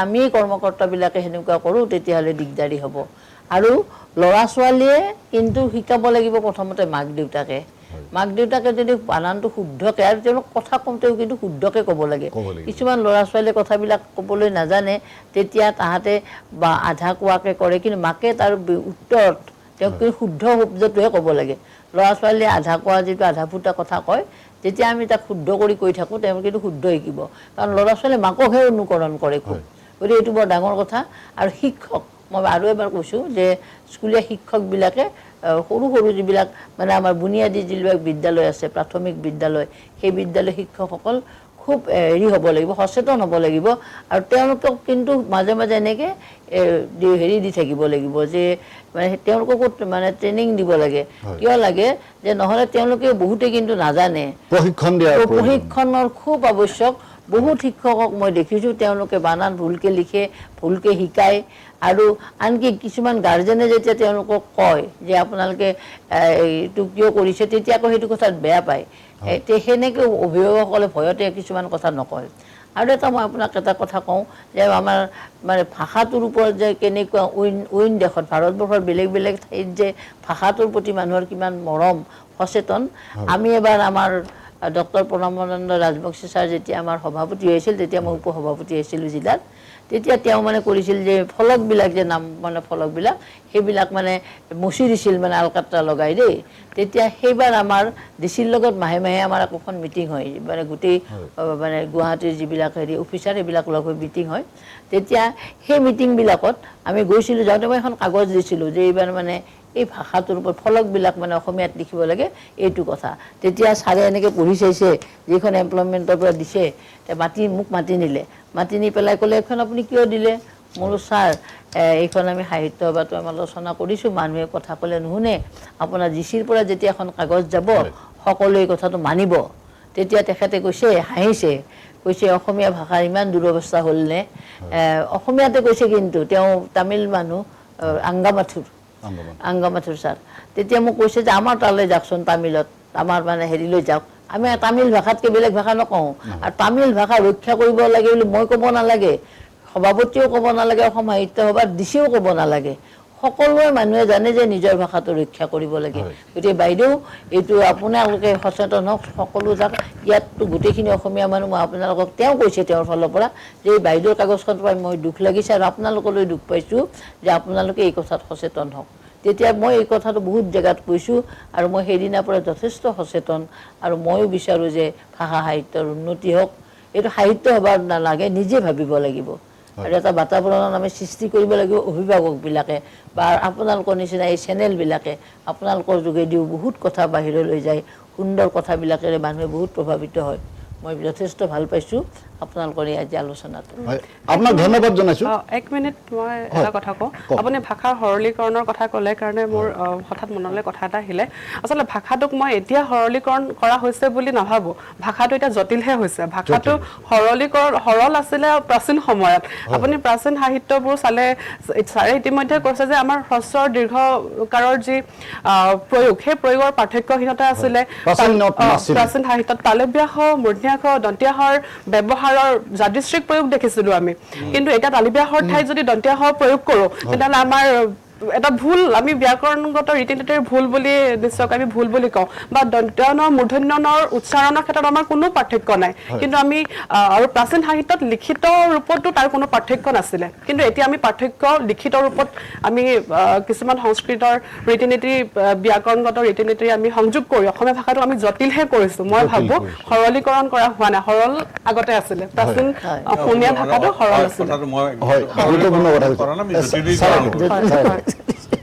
আমি কৰ্মকৰ্তাবিলাকে সেনেকুৱা কৰোঁ, তেতিয়াহ'লে দিগদাৰী হ'ব। আৰু ল'ৰা ছোৱালীয়ে কিন্তু শিকাব লাগিব প্ৰথমতে মাক দেউতাকে যদি বানানটো শুদ্ধকৈ, আৰু তেওঁলোক কথা কওঁতেও কিন্তু শুদ্ধকৈ ক'ব লাগে। কিছুমান ল'ৰা ছোৱালীয়ে কথাবিলাক ক'বলৈ নাজানে, তেতিয়া তাহাঁতে বা আধা কোৱাকৈ কৰে, কিন্তু মাকে তাৰ উত্তৰত তেওঁক কিন্তু শুদ্ধ শব্দটোহে ক'ব লাগে। ল'ৰা ছোৱালীয়ে আধা কোৱা যিটো আধা ফুটা কথা কয়, যেতিয়া আমি তাক শুদ্ধ কৰি কৈ থাকোঁ, তেওঁ কিন্তু শুদ্ধ শিকিব, কাৰণ ল'ৰা ছোৱালীয়ে মাককহে অনুকৰণ কৰে খুব। গতিকে এইটো বৰ ডাঙৰ কথা। আৰু শিক্ষক, মই আৰু এবাৰ কৈছোঁ যে স্কুলীয়া শিক্ষকবিলাকে সৰু যিবিলাক আমাৰ বুনিয়াদী যিবিলাক বিদ্যালয় আছে, প্ৰাথমিক বিদ্যালয়, সেই বিদ্যালয় শিক্ষকসকল খুব হ'ব লাগিব, সচেতন হ'ব লাগিব। আৰু তেওঁলোকক কিন্তু মাজে মাজে এনেকৈ দি থাকিব লাগিব যে তেওঁলোককো ট্ৰেইনিং দিব লাগে। কিয় লাগে যে নহ'লে তেওঁলোকে বহুতে কিন্তু নাজানে, প্ৰশিক্ষণৰ খুব আৱশ্যক। বহুত শিক্ষকক মই দেখিছোঁ তেওঁলোকে বানান ভুলকৈ লিখে, ভুলকৈ শিকায়, আৰু আনকি কিছুমান গাৰ্জেনে যেতিয়া তেওঁলোকক কয় যে আপোনালোকে এইটো কিয় কৰিছে, তেতিয়া আকৌ সেইটো কথাত বেয়া পায়। সেনেকৈ অভিভাৱকসকলে ভয়তে কিছুমান কথা নকয়। আৰু এটা মই আপোনাক এটা কথা কওঁ যে আমাৰ মানে ভাষাটোৰ ওপৰত যে কেনেকুৱা অইন দেশত, ভাৰতবৰ্ষৰ বেলেগ বেলেগ ঠাইত যে ভাষাটোৰ প্ৰতি মানুহৰ কিমান মৰম সচেতন। আমি এবাৰ আমাৰ ডক্টৰ প্ৰণৱানন্দ ৰাজবংশী ছাৰ যেতিয়া আমাৰ সভাপতি হৈছিল, তেতিয়া মই উপসভাপতি হৈছিলোঁ জিলাত, তেতিয়া তেওঁ মানে কৰিছিল যে ফলকবিলাক যে নাম মানে ফলকবিলাক সেইবিলাক মানে মচি দিছিল মানে আলকাট্ৰা লগাই দেই। তেতিয়া সেইবাৰ আমাৰ ডিচিৰ লগত মাহে মাহে আমাৰ একোখন মিটিং হয়, মানে গোটেই মানে গুৱাহাটীৰ যিবিলাক অফিচাৰ সেইবিলাক লগ হৈ মিটিং হয়। তেতিয়া সেই মিটিংবিলাকত আমি গৈছিলোঁ, যাওঁতে মই এখন কাগজ দিছিলোঁ যে এইবাৰ মানে এই ভাষাটোৰ ওপৰত ফলকবিলাক মানে অসমীয়াত লিখিব লাগে এইটো কথা। তেতিয়া ছাৰে এনেকৈ পঢ়ি চাইছে, যিখন এমপ্লয়মেণ্টৰ পৰা দিছে, মোক মাতি নিলে, মাতি নি পেলাই ক'লে এইখন আপুনি কিয় দিলে? মোৰো ছাৰ এইখন আমি সাহিত্য সভাটো আমি আলোচনা কৰিছোঁ, মানুহে কথা ক'লে নুশুনে, আপোনাৰ ডিচিৰ পৰা যেতিয়া এখন কাগজ যাব সকলোৱে কথাটো মানিব। তেতিয়া তেখেতে কৈছে, হাঁহিছে, কৈছে অসমীয়া ভাষাৰ ইমান দুৰৱস্থা হ'লনে? অসমীয়াতে কৈছে, কিন্তু তেওঁ তামিল মানুহ, আংগামাথুৰ ছাৰ। তেতিয়া মোক কৈছে যে আমাৰ তালৈ যাওকচোন, তামিলত আমাৰ মানে হেৰিলৈ যাওক, আমি তামিল ভাষাতকৈ বেলেগ ভাষা নকওঁ, আৰু তামিল ভাষা ৰক্ষা কৰিব লাগে বুলি মই ক'ব নালাগে, সভাপতিয়েও ক'ব নালাগে, অসম সাহিত্য সভাৰ ডিচিও ক'ব নালাগে, সকলোৱে মানুহে জানে যে নিজৰ ভাষাটো ৰক্ষা কৰিব লাগে। গতিকে বাইদেউ এইটো আপোনালোকে সচেতন হওক, সকলো যাক, ইয়াততো গোটেইখিনি অসমীয়া মানুহ, মই আপোনালোকক তেওঁ কৈছে তেওঁৰ ফালৰ পৰা যে এই বাইদেউৰ কাগজখন পাই মই দুখ লাগিছে, আৰু আপোনালোকলৈ দুখ পাইছোঁ যে আপোনালোকে এই কথাত সচেতন হওক। তেতিয়া মই এই কথাটো বহুত জেগাত কৈছোঁ, আৰু মই সেইদিনাৰ পৰা যথেষ্ট সচেতন, আৰু ময়ো বিচাৰোঁ যে ভাষা সাহিত্যৰ উন্নতি হওক। এইটো সাহিত্য সভাৰ নালাগে, নিজে ভাবিব লাগিব, আৰু এটা বাতাবৰণ আমি সৃষ্টি কৰিব লাগিব। অভিভাৱকবিলাকে বা আপোনালোকৰ নিচিনা এই চেনেলবিলাকে আপোনালোকৰ যোগেদিও বহুত কথা বাহিৰলৈ যায়, সুন্দৰ কথাবিলাকেৰে মানুহে বহুত প্ৰভাৱিত হয়। মই যথেষ্ট ভাল পাইছোঁ আপোনালোকৰ এই আজি আলোচনাটো। আপোনাক ধন্যবাদ জনাইছোঁ। এক মিনিট মই এটা কথা কওঁ, আপুনি ভাষাৰ সৰলীকৰণৰ কথা ক'লে কাৰণে মোৰ হঠাৎ মনলৈ কথা এটা আহিলে। আচলতে ভাষাটোক মই এতিয়া সৰলীকৰণ কৰা হৈছে বুলি নাভাবোঁ, ভাষাটো এতিয়া জটিলহে হৈছে। ভাষাটো সৰল আছিলে প্ৰাচীন সময়ত। আপুনি প্ৰাচীন সাহিত্যবোৰ চালে, ছাৰে ইতিমধ্যে কৈছে যে আমাৰ হ্ৰস্বৰ দীৰ্ঘকাৰৰ যি প্ৰয়োগ, সেই প্ৰয়োগৰ পাৰ্থক্যহীনতা আছিলে প্ৰাচীন সাহিত্যত। তালব্যাস, মূৰ্ধন্যাস, দন্ত্যাসৰ ব্যৱহাৰৰ যাদৃচ্ছিক প্ৰয়োগ দেখিছিলোঁ আমি, কিন্তু এতিয়া তালব্যাসৰ ঠাইত যদি দন্ত্যাস প্ৰয়োগ কৰোঁ, তেতিয়াহ'লে আমাৰ এটা ভুল, আমি ব্যাকৰণগত ৰীতি নীতিৰ ভুল বুলি নিশ্চয়কৈ আমি ভুল বুলি কওঁ, বা দন্ত্যায়ন মূৰ্ধন্যনৰ উচ্চাৰণৰ ক্ষেত্ৰত আমাৰ কোনো পাৰ্থক্য নাই, কিন্তু আমি আৰু প্ৰাচীন সাহিত্যত লিখিত ৰূপতো তাৰ কোনো পাৰ্থক্য নাছিলে, কিন্তু এতিয়া আমি পাৰ্থক্য লিখিত ৰূপত আমি কিছুমান সংস্কৃতৰ ৰীতি নীতি, ব্যাকৰণগত ৰীতি নীতি আমি সংযোগ কৰি অসমীয়া ভাষাটো আমি জটিলহে কৰিছোঁ। মই ভাবোঁ সৰলীকৰণ কৰা হোৱা নাই, সৰল আগতে আছিলে, প্ৰাচীন অসমীয়া ভাষাটো সৰল আছিলে।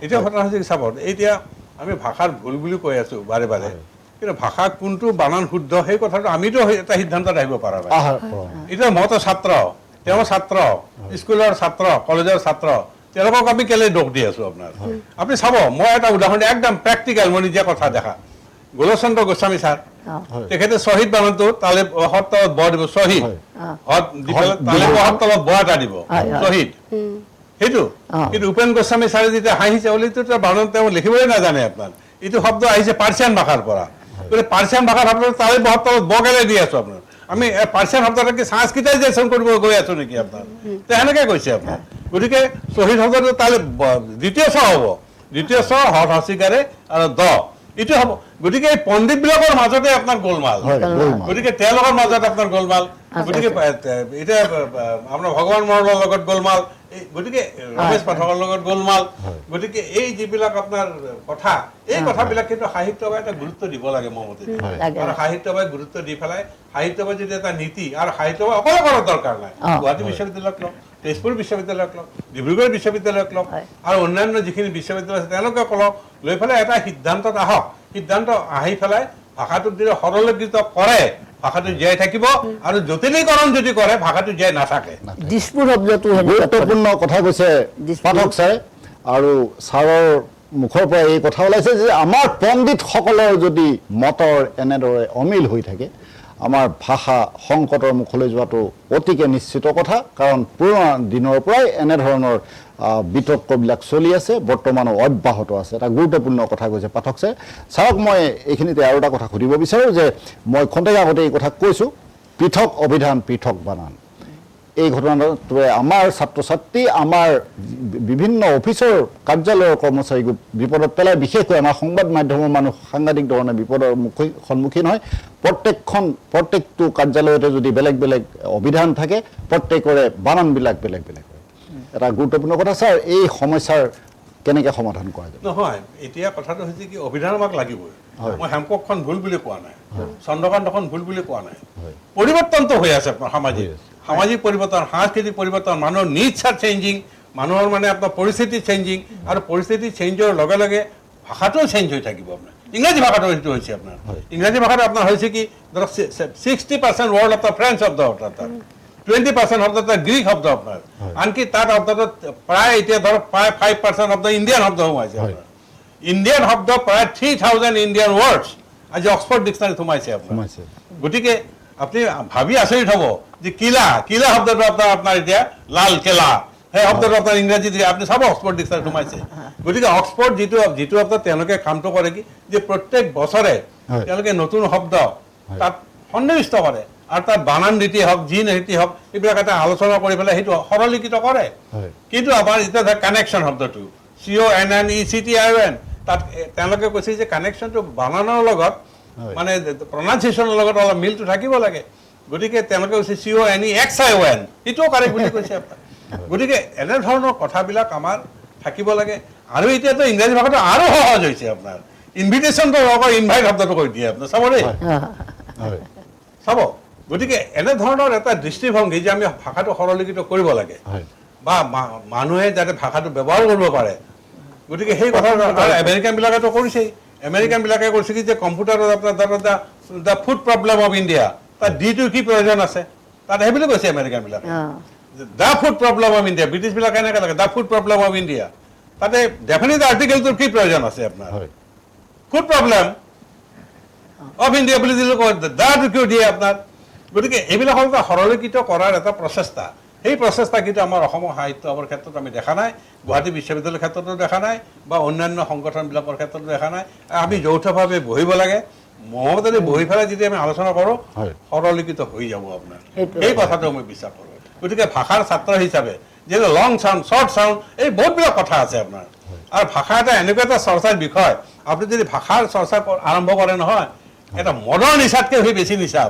এতিয়া কথা হৈছে চাব, এতিয়া আমি ভাষাৰ ভুল বুলি কৈ আছোঁ বাৰে বাৰে, কিন্তু ভাষা কোনটো বানান শুদ্ধ সেই কথাটো আমিতো এটা সিদ্ধান্তত আহিব পৰা নাই। এতিয়া মইতো ছাত্ৰ, তেওঁ ছাত্ৰ, স্কুলৰ ছাত্ৰ, কলেজৰ ছাত্ৰ, তেওঁলোকক আমি কেলে দোষ দি আছোঁ আপোনাৰ? আপুনি চাব, মই এটা উদাহৰণ একদম প্ৰেক্টিকেল, মই নিজে কথা দেখা। গোলচন্দ্ৰ গোস্বামী ছাৰ, তেখেতে শ্বহীদ বানানটো তালে হত তলত ব দিব, শ্বহীদ হত দি পেলাই তালে হত তলত ব এটা দিব, শ্বহীদ, সেইটো। কিন্তু উপেন গোস্বামী ছাৰে যেতিয়া হাঁহিছে বুলি বানান তেওঁ লিখিবলৈ নাজানে আপোনাৰ। এইটো শব্দ আহিছে পাৰ্চিয়ান ভাষাৰ পৰা, গতিকে পাৰ্চিয়ান ভাষাৰ শব্দ তালে বহত তলত ব কেলে দি আছোঁ আপোনাৰ? আমি পাৰ্চিয়ান শব্দটাকে সংস্কৃতাইজেশ্যন কৰিব গৈ আছোঁ নেকি আপোনাৰ? সেনেকৈ কৈছে আপোনাৰ। গতিকে শ্বহীদ শব্দটো তালে দ্বিতীয় চ হ'ব, দ্বিতীয় চ হত হচিকাৰে আৰু দ এইটো হ'ব। গতিকে এই পণ্ডিতবিলাকৰ মাজতে আপোনাৰ গোলমাল, গতিকে তেওঁলোকৰ মাজত আপোনাৰ গোলমাল, গতিকে এতিয়া আপোনাৰ ভগৱান মহলৰ লগত গোলমাল, গতিকে ৰমেশ পাঠকৰ লগত গোলমাল। গতিকে এই যিবিলাক আপোনাৰ কথা, এই কথাবিলাক কিন্তু সাহিত্য সভাই এটা গুৰুত্ব দিব লাগে মোৰ মতে। আৰু সাহিত্য সভাই গুৰুত্ব দি পেলাই সাহিত্য সভাই যদি এটা নীতি, আৰু সাহিত্য সভা অকলে কৰাৰ দৰকাৰ নাই, গুৱাহাটী বিশ্ববিদ্যালয়ক লওক, তেজপুৰ বিশ্ববিদ্যালয়ক লওক, ডিব্ৰুগড় বিশ্ববিদ্যালয়ক লওক, আৰু অন্যান্য যিখিনি বিশ্ববিদ্যালয় আছে তেওঁলোকক লওক, লৈ পেলাই এটা সিদ্ধান্তত আহক। সিদ্ধান্ত আহি পেলাই ভাষাটোক যদি সৰলীকৃত কৰে, ভাষাটো জীয়াই থাকিব, আৰু জটিলীকৰণ যদি কৰে ভাষাটো জীয়াই নাথাকে। গুৰুত্বপূৰ্ণ কথা কৈছে পাঠক ছাৰে, আৰু ছাৰৰ মুখৰ পৰা এই কথা ওলাইছে যে আমাৰ পণ্ডিতসকলৰ যদি মতৰ এনেদৰে অমিল হৈ থাকে, আমাৰ ভাষা সংকটৰ মুখলৈ যোৱাটো অতিকে নিশ্চিত কথা কাৰণ পুৰণা দিনৰ পৰাই এনেধৰণৰ বিতৰ্কবিলাক চলি আছে বৰ্তমানো অব্যাহত আছে এটা গুৰুত্বপূৰ্ণ কথা কৈছে পাঠক চাওক মই এইখিনিতে আৰু এটা কথা সুধিব বিচাৰোঁ যে মই খন্তেক আগতে এই কথা কৈছোঁ পৃথক অভিধান পৃথক বানান এই ঘটনাটোৱে আমাৰ ছাত্ৰ ছাত্ৰী আমাৰ বিভিন্ন অফিচৰ কাৰ্যালয়ৰ কৰ্মচাৰীক বিপদত পেলাই বিশেষকৈ আমাৰ সংবাদ মাধ্যমৰ মানুহ সাংঘাতিক ধৰণে বিপদৰ সন্মুখীন হয় প্ৰত্যেকটো কাৰ্যালয়তে যদি বেলেগ বেলেগ অভিধান থাকে প্ৰত্যেকৰে বানানবিলাক বেলেগ বেলেগ হয় এটা গুৰুত্বপূৰ্ণ কথা ছাৰ এই সমস্যাৰ কেনেকৈ সমাধান কৰা যায় নহয় এতিয়া কথাটো হৈছে কি অভিধান আমাক লাগিবই মই হেমককখন ভুল বুলি কোৱা নাই চন্দ্ৰকান্তখন ভুল বুলি কোৱা নাই পৰিৱৰ্তনটো হৈ আছে আপোনাৰ সামাজিক পৰিৱৰ্তন সাংস্কৃতিক পৰিৱৰ্তন মানুহৰ নিডছ আৰ চেঞ্জিং মানুহৰ মানে আপোনাৰ পৰিস্থিতি চেঞ্জিং আৰু পৰিস্থিতি চেঞ্জৰ লগে লগে ভাষাটোও চেঞ্জ হৈ থাকিব আপোনাৰ ইংৰাজী ভাষাটো সেইটো হৈছে আপোনাৰ ইংৰাজী ভাষাটো আপোনাৰ হৈছে কি ধৰক 60% ৱৰ্ড অফ দ্য ফ্ৰেঞ্চ শব্দ অৰ্থাৎ 20% শব্দ গ্ৰীক শব্দ আপোনাৰ আনকি তাত শব্দটোত প্ৰায় এতিয়া ধৰক প্ৰায় 5% শব্দ ইণ্ডিয়ান শব্দ সোমাইছে আপোনাৰ ইণ্ডিয়ান শব্দ প্ৰায় 3000 ইণ্ডিয়ান ৱৰ্ডছ আজি অক্সফৰ্ড ডিকশ্যনাৰীত সোমাইছে আপোনাৰ গতিকে আপুনি ভাবি আচৰিত হ'ব যে কিলা শব্দটো আপোনাৰ এতিয়া লাল কেলা সেই শব্দটো আপোনাৰ ইংৰাজীত আপুনি চাব অক্সফৰ্ড ডিকশ্যনাৰীত সোমাইছে গতিকে অক্সফৰ্ড যিটো আপোনাৰ তেওঁলোকে কামটো কৰে কি যে প্ৰত্যেক বছৰে তেওঁলোকে নতুন শব্দ তাত সন্নিৱিষ্ট কৰে আৰু তাত বানান নীতি হওক যি নীতি হওক এইবিলাক এটা আলোচনা কৰি পেলাই সেইটো সৰলীকৃত কৰে কিন্তু আমাৰ এতিয়া কানেকশ্যন শব্দটো CONNECTION তাত তেওঁলোকে কৈছে যে কানেকশ্যনটো বানানৰ লগত মানে প্ৰনাউন্সিয়েশ্যনৰ লগত অলপ মিলটো থাকিব লাগে গতিকে তেওঁলোকে কৈছে CONEXION এইটোও কাৰেক্ট বুলি কৈছে আপোনাৰ গতিকে এনেধৰণৰ কথাবিলাক আমাৰ থাকিব লাগে আৰু এতিয়াতো ইংৰাজী ভাষাটো আৰু সহজ হৈছে আপোনাৰ ইনভিটেশ্যনটো আকৌ ইনভাইট শব্দটো কৈ দিয়ে আপোনাৰ চাব দেই চাব গতিকে এনেধৰণৰ এটা দৃষ্টিভংগী যে আমি ভাষাটো সৰলীকৃত কৰিব লাগে বা মানুহে যাতে ভাষাটো ব্যৱহাৰ কৰিব পাৰে গতিকে সেই কথা আমেৰিকানবিলাকেতো কৰিছেই আমেৰিকানবিলাকে কৈছে কি যে কম্পিউটাৰত আপোনাৰ the food problem of India তাত ডিটোৰ কি প্ৰয়োজন আছে তাত সেইবুলি কৈছে আমেৰিকানবিলাকে the food problem of India ব্ৰিটিছবিলাকে এনেকৈ লাগে the food problem of India তাতে ডেফিনেট আৰ্টিকেলটোৰ কি প্ৰয়োজন আছে আপোনাৰ ফুড প্ৰব্লেম অফ ইণ্ডিয়া বুলি দিলে দাটো কিয় দিয়ে আপোনাৰ গতিকে এইবিলাকক সৰলীকৃত কৰাৰ এটা প্ৰচেষ্টা সেই প্ৰচেষ্টা কিন্তু আমাৰ অসমৰ সাহিত্য সভাৰ ক্ষেত্ৰত আমি দেখা নাই গুৱাহাটী বিশ্ববিদ্যালয়ৰ ক্ষেত্ৰতো দেখা নাই বা অন্যান্য সংগঠনবিলাকৰ ক্ষেত্ৰতো দেখা নাই আমি যৌথভাৱে বহিব লাগে মহম্মদে বহি পেলাই যদি আমি আলোচনা কৰোঁ সৰলীকৃত হৈ যাব আপোনাৰ সেই কথাটো মই বিশ্বাস কৰোঁ গতিকে ভাষাৰ ছাত্ৰ হিচাপে যিহেতু লং চাউণ্ড শ্বৰ্ট চাউণ্ড এই বহুতবিলাক কথা আছে আপোনাৰ আৰু ভাষা এটা এনেকুৱা এটা চৰ্চাৰ বিষয় আপুনি যদি ভাষাৰ চৰ্চা আৰম্ভ কৰে নহয় এটা মদৰ নিচাতকৈ হৈ বেছি নিচা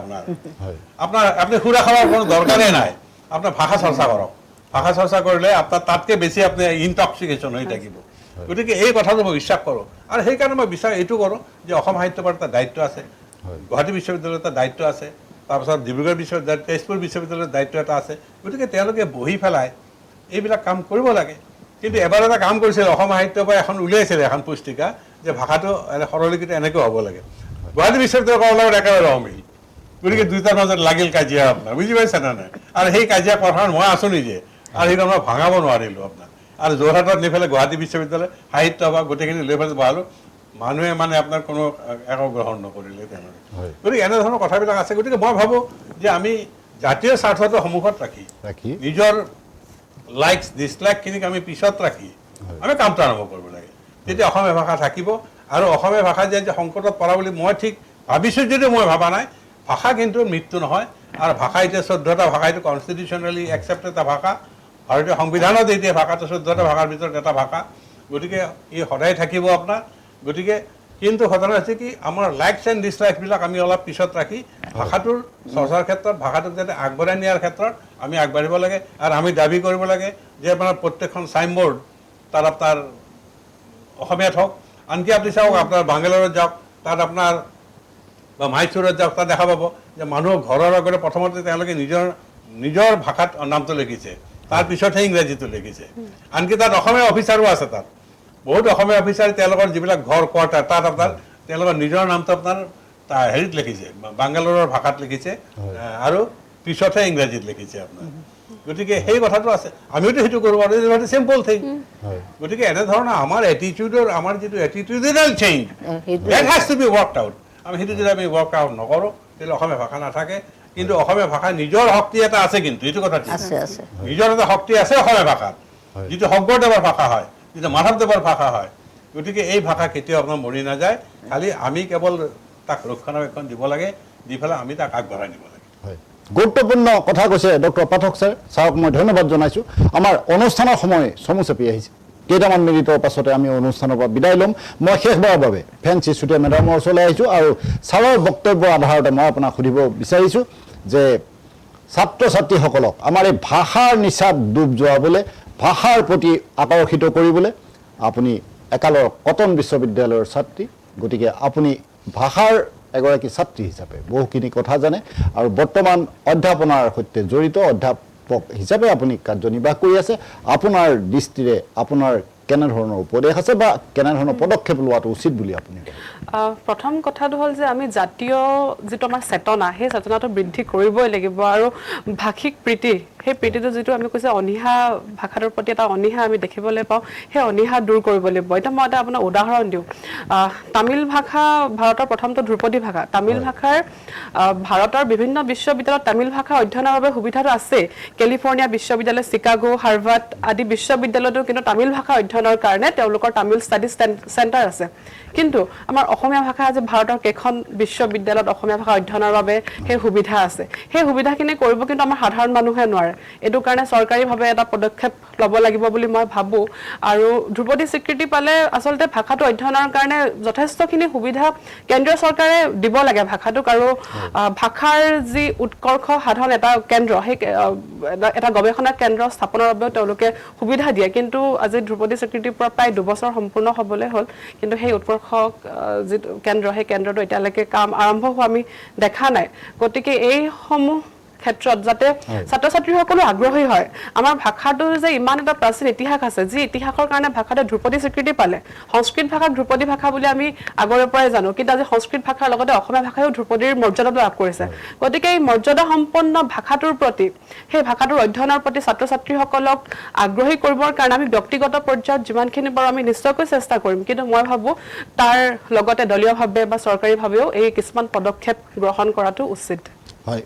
আপোনাৰ আপুনি সুৰা খাবৰ কোনো দৰকাৰেই নাই আপোনাৰ ভাষা চৰ্চা কৰক ভাষা চৰ্চা কৰিলে আপোনাৰ তাতকৈ বেছি আপুনি ইনটক্সিকেশ্যন হৈ থাকিব গতিকে এই কথাটো মই বিশ্বাস কৰোঁ আৰু সেইকাৰণে মই বিশ্বাস এইটো কৰোঁ যে অসম সাহিত্য সভাৰ এটা দায়িত্ব আছে গুৱাহাটী বিশ্ববিদ্যালয়ৰ এটা দায়িত্ব আছে তাৰপিছত ডিব্ৰুগড় বিশ্ববিদ্যালয় তেজপুৰ বিশ্ববিদ্যালয়ৰ দায়িত্ব এটা আছে গতিকে তেওঁলোকে বহি পেলাই এইবিলাক কাম কৰিব লাগে কিন্তু এবাৰ এটা কাম কৰিছিল অসম সাহিত্য সভাই এখন উলিয়াইছিলে এখন পুস্তিকা যে ভাষাটো সৰলীকৃত এনেকৈ হ'ব লাগে গুৱাহাটী বিশ্ববিদ্যালয়ৰ লগত একেবাৰে অমিল গতিকে দুইটাৰ মাজত লাগিল কাজিয়া আপোনাৰ বুজি পাইছে নে নাই আৰু সেই কাজিয়া কথাত মই আছোঁ নিজে আৰু সেইটো মই ভাঙাব নোৱাৰিলোঁ আপোনাৰ আৰু যোৰহাটত নি পেলাই গুৱাহাটী বিশ্ববিদ্যালয় সাহিত্য সভা গোটেইখিনি লৈ পেলাই বহালোঁ মানুহে মানে আপোনাৰ কোনো একো গ্ৰহণ নকৰিলে তেওঁলোকে গতিকে এনেধৰণৰ কথাবিলাক আছে গতিকে মই ভাবোঁ যে আমি জাতীয় স্বাৰ্থটো সন্মুখত ৰাখি নিজৰ লাইকছ ডিছলাইকখিনিক আমি পিছত ৰাখি আমি কামটো আৰম্ভ কৰিব লাগে তেতিয়া অসমীয়া ভাষা থাকিব আৰু অসমীয়া ভাষা যে সংকটত পৰা বুলি মই ঠিক ভাবিছোঁ যদিও মই ভবা নাই ভাষা কিন্তু মৃত্যু নহয় আৰু ভাষা এতিয়া 14টা ভাষা এইটো কনষ্টিটিউশ্যনেলি একচেপ্ট এটা ভাষা ভাৰতীয় সংবিধানত এতিয়া ভাষাটো 14টা ভাষাৰ ভিতৰত এটা ভাষা গতিকে ই সদায় থাকিব আপোনাৰ গতিকে কিন্তু ঘটনা হৈছে কি আমাৰ লাইকছ এণ্ড ডিছলাইকছবিলাক আমি অলপ পিছত ৰাখি ভাষাটোৰ চৰ্চাৰ ক্ষেত্ৰত ভাষাটোক যাতে আগবঢ়াই নিয়াৰ ক্ষেত্ৰত আমি আগবাঢ়িব লাগে আৰু আমি দাবী কৰিব লাগে যে আপোনাৰ প্ৰত্যেকখন চাইনবোৰ্ড তাত আপোনাৰ অসমীয়াত হওক আনকি আপুনি চাওক আপোনাৰ বাংগালোৰত যাওক তাত আপোনাৰ বা মাইচুৰত যাওক তাত দেখা পাব যে মানুহৰ ঘৰৰ আগতে প্ৰথমতে তেওঁলোকে নিজৰ ভাষাত নামটো লিখিছে তাৰপিছতহে ইংৰাজীটো লিখিছে আনকি তাত অসমীয়া অফিচাৰো আছে তাত বহুত অসমীয়া অফিচাৰ তেওঁলোকৰ যিবিলাক ঘৰ কোৱাৰ্টাৰ তাত আপোনাৰ তেওঁলোকৰ নিজৰ নামটো আপোনাৰ হেৰিত লিখিছে বাংগালোৰৰ ভাষাত লিখিছে আৰু পিছতহে ইংৰাজীত লিখিছে আপোনাৰ গতিকে সেই কথাটো আছে আমিওতো সেইটো কৰোঁ আৰু এইটো চিম্পল থিং গতিকে এনেধৰণৰ আমাৰ এটিটিউডৰ আমাৰ যিটো এটিটিউডেল change that has to be worked out আমি সেইটো যদি আমি ৱৰ্ক আউট নকৰোঁ তেতিয়াহ'লে অসমীয়া ভাষা নাথাকে। কিন্তু অসমীয়া ভাষা নিজৰ শক্তি এটা আছে, কিন্তু এইটো কথা ঠিক আছে আছে নিজৰ এটা শক্তি আছে অসমীয়া ভাষাত, যিটো শংকৰদেৱৰ ভাষা হয়, যিটো মাধৱদেৱৰ ভাষা হয়। গতিকে এই ভাষা কেতিয়াও আপোনাৰ মৰি নাযায়, খালি আমি কেৱল তাক ৰক্ষণাবেক্ষণ দিব লাগে, দি পেলাই আমি তাক আগবঢ়াই নিব লাগে। হয়, গুৰুত্বপূৰ্ণ কথা কৈছে ডক্টৰ পাঠক ছাৰক মই ধন্যবাদ জনাইছোঁ। আমাৰ অনুষ্ঠানৰ সময় চমু চাপি আহিছে, কেইটামান মিনিটৰ পাছতে আমি অনুষ্ঠানৰ পৰা বিদায় ল'ম। মই শেষবাৰৰ বাবে ফেঞ্চি চুতীয়া মেডামৰ ওচৰলৈ আহিছোঁ আৰু ছাৰৰ বক্তব্যৰ আধাৰতে মই আপোনাক সুধিব বিচাৰিছোঁ যে ছাত্ৰ ছাত্ৰীসকলক আমাৰ এই ভাষাৰ নিচাত ডুব যোৱাবলৈ, ভাষাৰ প্ৰতি আকৰ্ষিত কৰিবলৈ, আপুনি একালৰ কটন বিশ্ববিদ্যালয়ৰ ছাত্ৰী, গতিকে আপুনি ভাষাৰ এগৰাকী ছাত্ৰী হিচাপে বহুখিনি কথা জানে আৰু বৰ্তমান অধ্যাপনাৰ সৈতে জড়িত অধ্যাপক হিচাপে আপুনি কাৰ্যনিৰ্বাহ কৰি আছে। আপোনাৰ দৃষ্টিৰে আপোনাৰ কেনেধৰণৰ উপদেশ আছে বা কেনেধৰণৰ পদক্ষেপ লোৱাটো উচিত বুলি আপুনি ভাবে? প্ৰথম কথাটো হ'ল যে আমি জাতীয় যিটো আমাৰ চেতনা, সেই চেতনাটো বৃদ্ধি কৰিবই লাগিব আৰু ভাষিক প্ৰীতি, সেই প্ৰীতিটো যিটো আমি কৈছে অনীহা, ভাষাটোৰ প্ৰতি এটা অনীহা আমি দেখিবলৈ পাওঁ, সেই অনীহা দূৰ কৰিব লাগিব। এতিয়া মই এটা আপোনাক উদাহৰণ দিওঁ। তামিল ভাষা ভাৰতৰ প্ৰথমটো ধ্ৰুপদী ভাষা। তামিল ভাষাৰ ভাৰতৰ বিভিন্ন বিশ্ববিদ্যালয়ত তামিল ভাষা অধ্যয়নৰ বাবে সুবিধাটো আছে। কেলিফৰ্ণিয়া বিশ্ববিদ্যালয়, চিকাগো, হাৰ্ভাৰ্ড আদি বিশ্ববিদ্যালয়তো কিন্তু তামিল ভাষা অধ্যয়নৰ কাৰণে তেওঁলোকৰ তামিল ষ্টাডি চেণ্টাৰ আছে। কিন্তু আমাৰ অসমীয়া ভাষা আজি ভাৰতৰ কেইখন বিশ্ববিদ্যালয়ত অসমীয়া ভাষা অধ্যয়নৰ বাবে সেই সুবিধা আছে। সেই সুবিধাখিনি কৰিব কিন্তু আমাৰ সাধাৰণ মানুহে নোৱাৰে। এইটো কাৰণে চৰকাৰীভাৱে এটা পদক্ষেপ ল'ব লাগিব বুলি মই ভাবোঁ। আৰু ধ্ৰুপদী স্বীকৃতি পালে আচলতে ভাষাটো অধ্যয়নৰ কাৰণে যথেষ্টখিনি সুবিধা কেন্দ্ৰীয় চৰকাৰে দিব লাগে ভাষাটোক। আৰু ভাষাৰ যি উৎকৰ্ষ সাধন এটা কেন্দ্ৰ, সেই এটা গৱেষণা কেন্দ্ৰ স্থাপনৰ বাবেও তেওঁলোকে সুবিধা দিয়ে। কিন্তু আজি ধ্ৰুপদী স্বীকৃতিৰ পৰা প্ৰায় 2 বছৰ সম্পূৰ্ণ হ'বলৈ হ'ল, কিন্তু সেই উৎকৰ্ষ যিটো কেন্দ্ৰ, সেই কেন্দ্ৰটো এতিয়ালৈকে কাম আৰম্ভ হোৱা আমি দেখা নাই। গতিকে এইসমূহ ক্ষেত্ৰত যাতে ছাত্ৰ ছাত্ৰীসকলো আগ্ৰহী হয়। আমাৰ ভাষাটোৰ যে ইমান এটা প্ৰাচীন ইতিহাস আছে, যি ইতিহাসৰ কাৰণে ভাষাটো ধ্ৰুপদী স্বীকৃতি পালে। সংস্কৃত ভাষাক ধ্ৰুপদী ভাষা বুলি আমি আগৰে পৰাই জানো, কিন্তু আজি সংস্কৃত ভাষাৰ লগতে অসমীয়া ভাষায়ো ধ্ৰুপদীৰ মৰ্যাদাটো লাভ কৰিছে। গতিকে এই মৰ্যাদা সম্পন্ন ভাষাটোৰ প্ৰতি, সেই ভাষাটোৰ অধ্যয়নৰ প্ৰতি ছাত্ৰ ছাত্ৰীসকলক আগ্ৰহী কৰিবৰ কাৰণে আমি ব্যক্তিগত পৰ্যায়ত যিমানখিনি পাৰোঁ আমি নিশ্চয়কৈ চেষ্টা কৰিম। কিন্তু মই ভাবোঁ তাৰ লগতে দলীয়ভাৱে বা চৰকাৰীভাৱেও এই কিছুমান পদক্ষেপ গ্ৰহণ কৰাটো উচিত। হয়,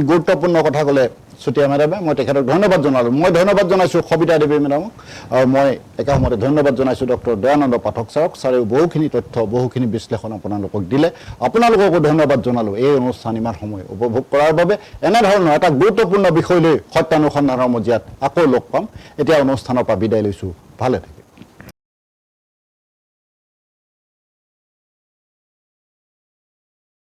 গুৰুত্বপূৰ্ণ কথা ক'লে চুতীয়া মেডামে। মই তেখেতক ধন্যবাদ জনালোঁ। মই ধন্যবাদ জনাইছোঁ সবিতা দেৱী মেডামক, আৰু মই একেসময়তে ধন্যবাদ জনাইছোঁ ডক্টৰ দয়ানন্দ পাঠক ছাৰক। ছাৰেও বহুখিনি তথ্য, বহুখিনি বিশ্লেষণ আপোনালোকক দিলে। আপোনালোককো ধন্যবাদ জনালোঁ এই অনুষ্ঠান ইমান সময় উপভোগ কৰাৰ বাবে। এনেধৰণৰ এটা গুৰুত্বপূৰ্ণ বিষয় লৈ সত্যানুসন্ধানৰ মজিয়াত আকৌ লগ পাম। এতিয়া অনুষ্ঠানৰ পৰা বিদায় লৈছোঁ। ভালে থাকক।